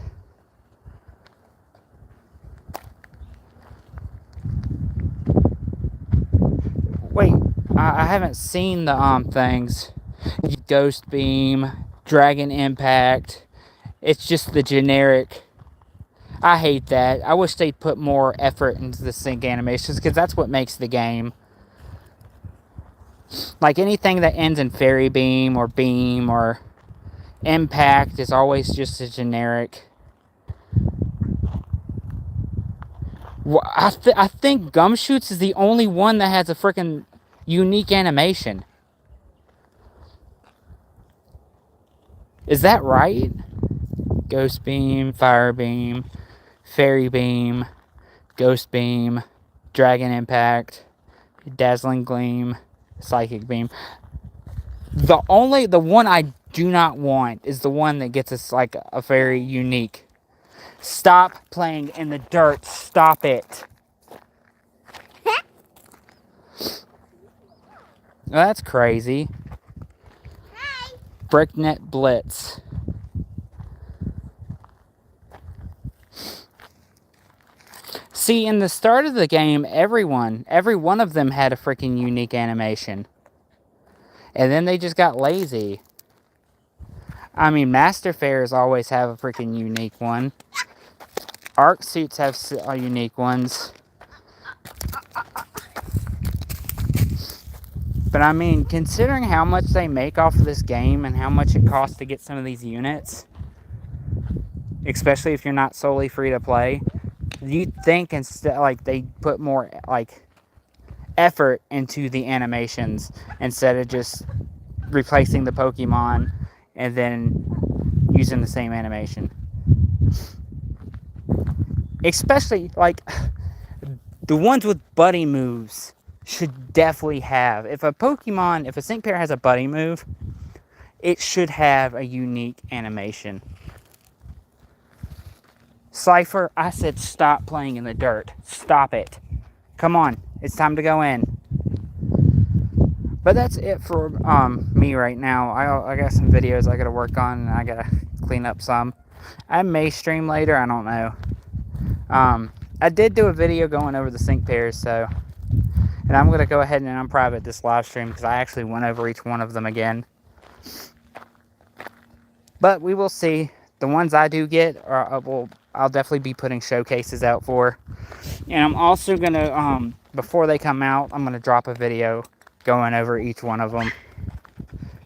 I haven't seen the things. Ghost Beam, Dragon Impact. It's just the generic. I hate that. I wish they'd put more effort into the sync animations because that's what makes the game. Like anything that ends in Fairy Beam or Impact is always just a generic. Well, I think Gumshoots is the only one that has a freaking unique animation. Is that right? Ghost Beam, Fire Beam, Fairy Beam, Ghost Beam, Dragon Impact, Dazzling Gleam, Psychic Beam. The one I do not want is the one that gets us like a very unique. Stop playing in the dirt. Stop it. Oh, that's crazy. Hi. Bricknet Blitz. See, in the start of the game, every one of them had a freaking unique animation. And then they just got lazy. I mean, Master Fairs always have a freaking unique one. Arc Suits have unique ones. But I mean, considering how much they make off of this game and how much it costs to get some of these units, especially if you're not solely free to play, you'd think instead like they put more like effort into the animations instead of just replacing the Pokemon and then using the same animation. Especially like the ones with buddy moves should definitely have. If a sync pair has a buddy move, it should have a unique animation. Cypher, I said stop playing in the dirt. Stop it. Come on, it's time to go in. But that's it for me right now. I got some videos I gotta work on and I gotta clean up some. I may stream later, I don't know. I did do a video going over the sync pairs, so... And I'm going to go ahead and unprivate this live stream because I actually went over each one of them again. But we will see. The ones I do get, I'll definitely be putting showcases out for. And I'm also going to, before they come out, I'm going to drop a video going over each one of them.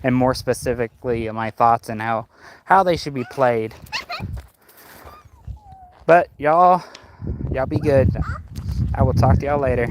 And more specifically, my thoughts and how they should be played. But y'all be good. I will talk to y'all later.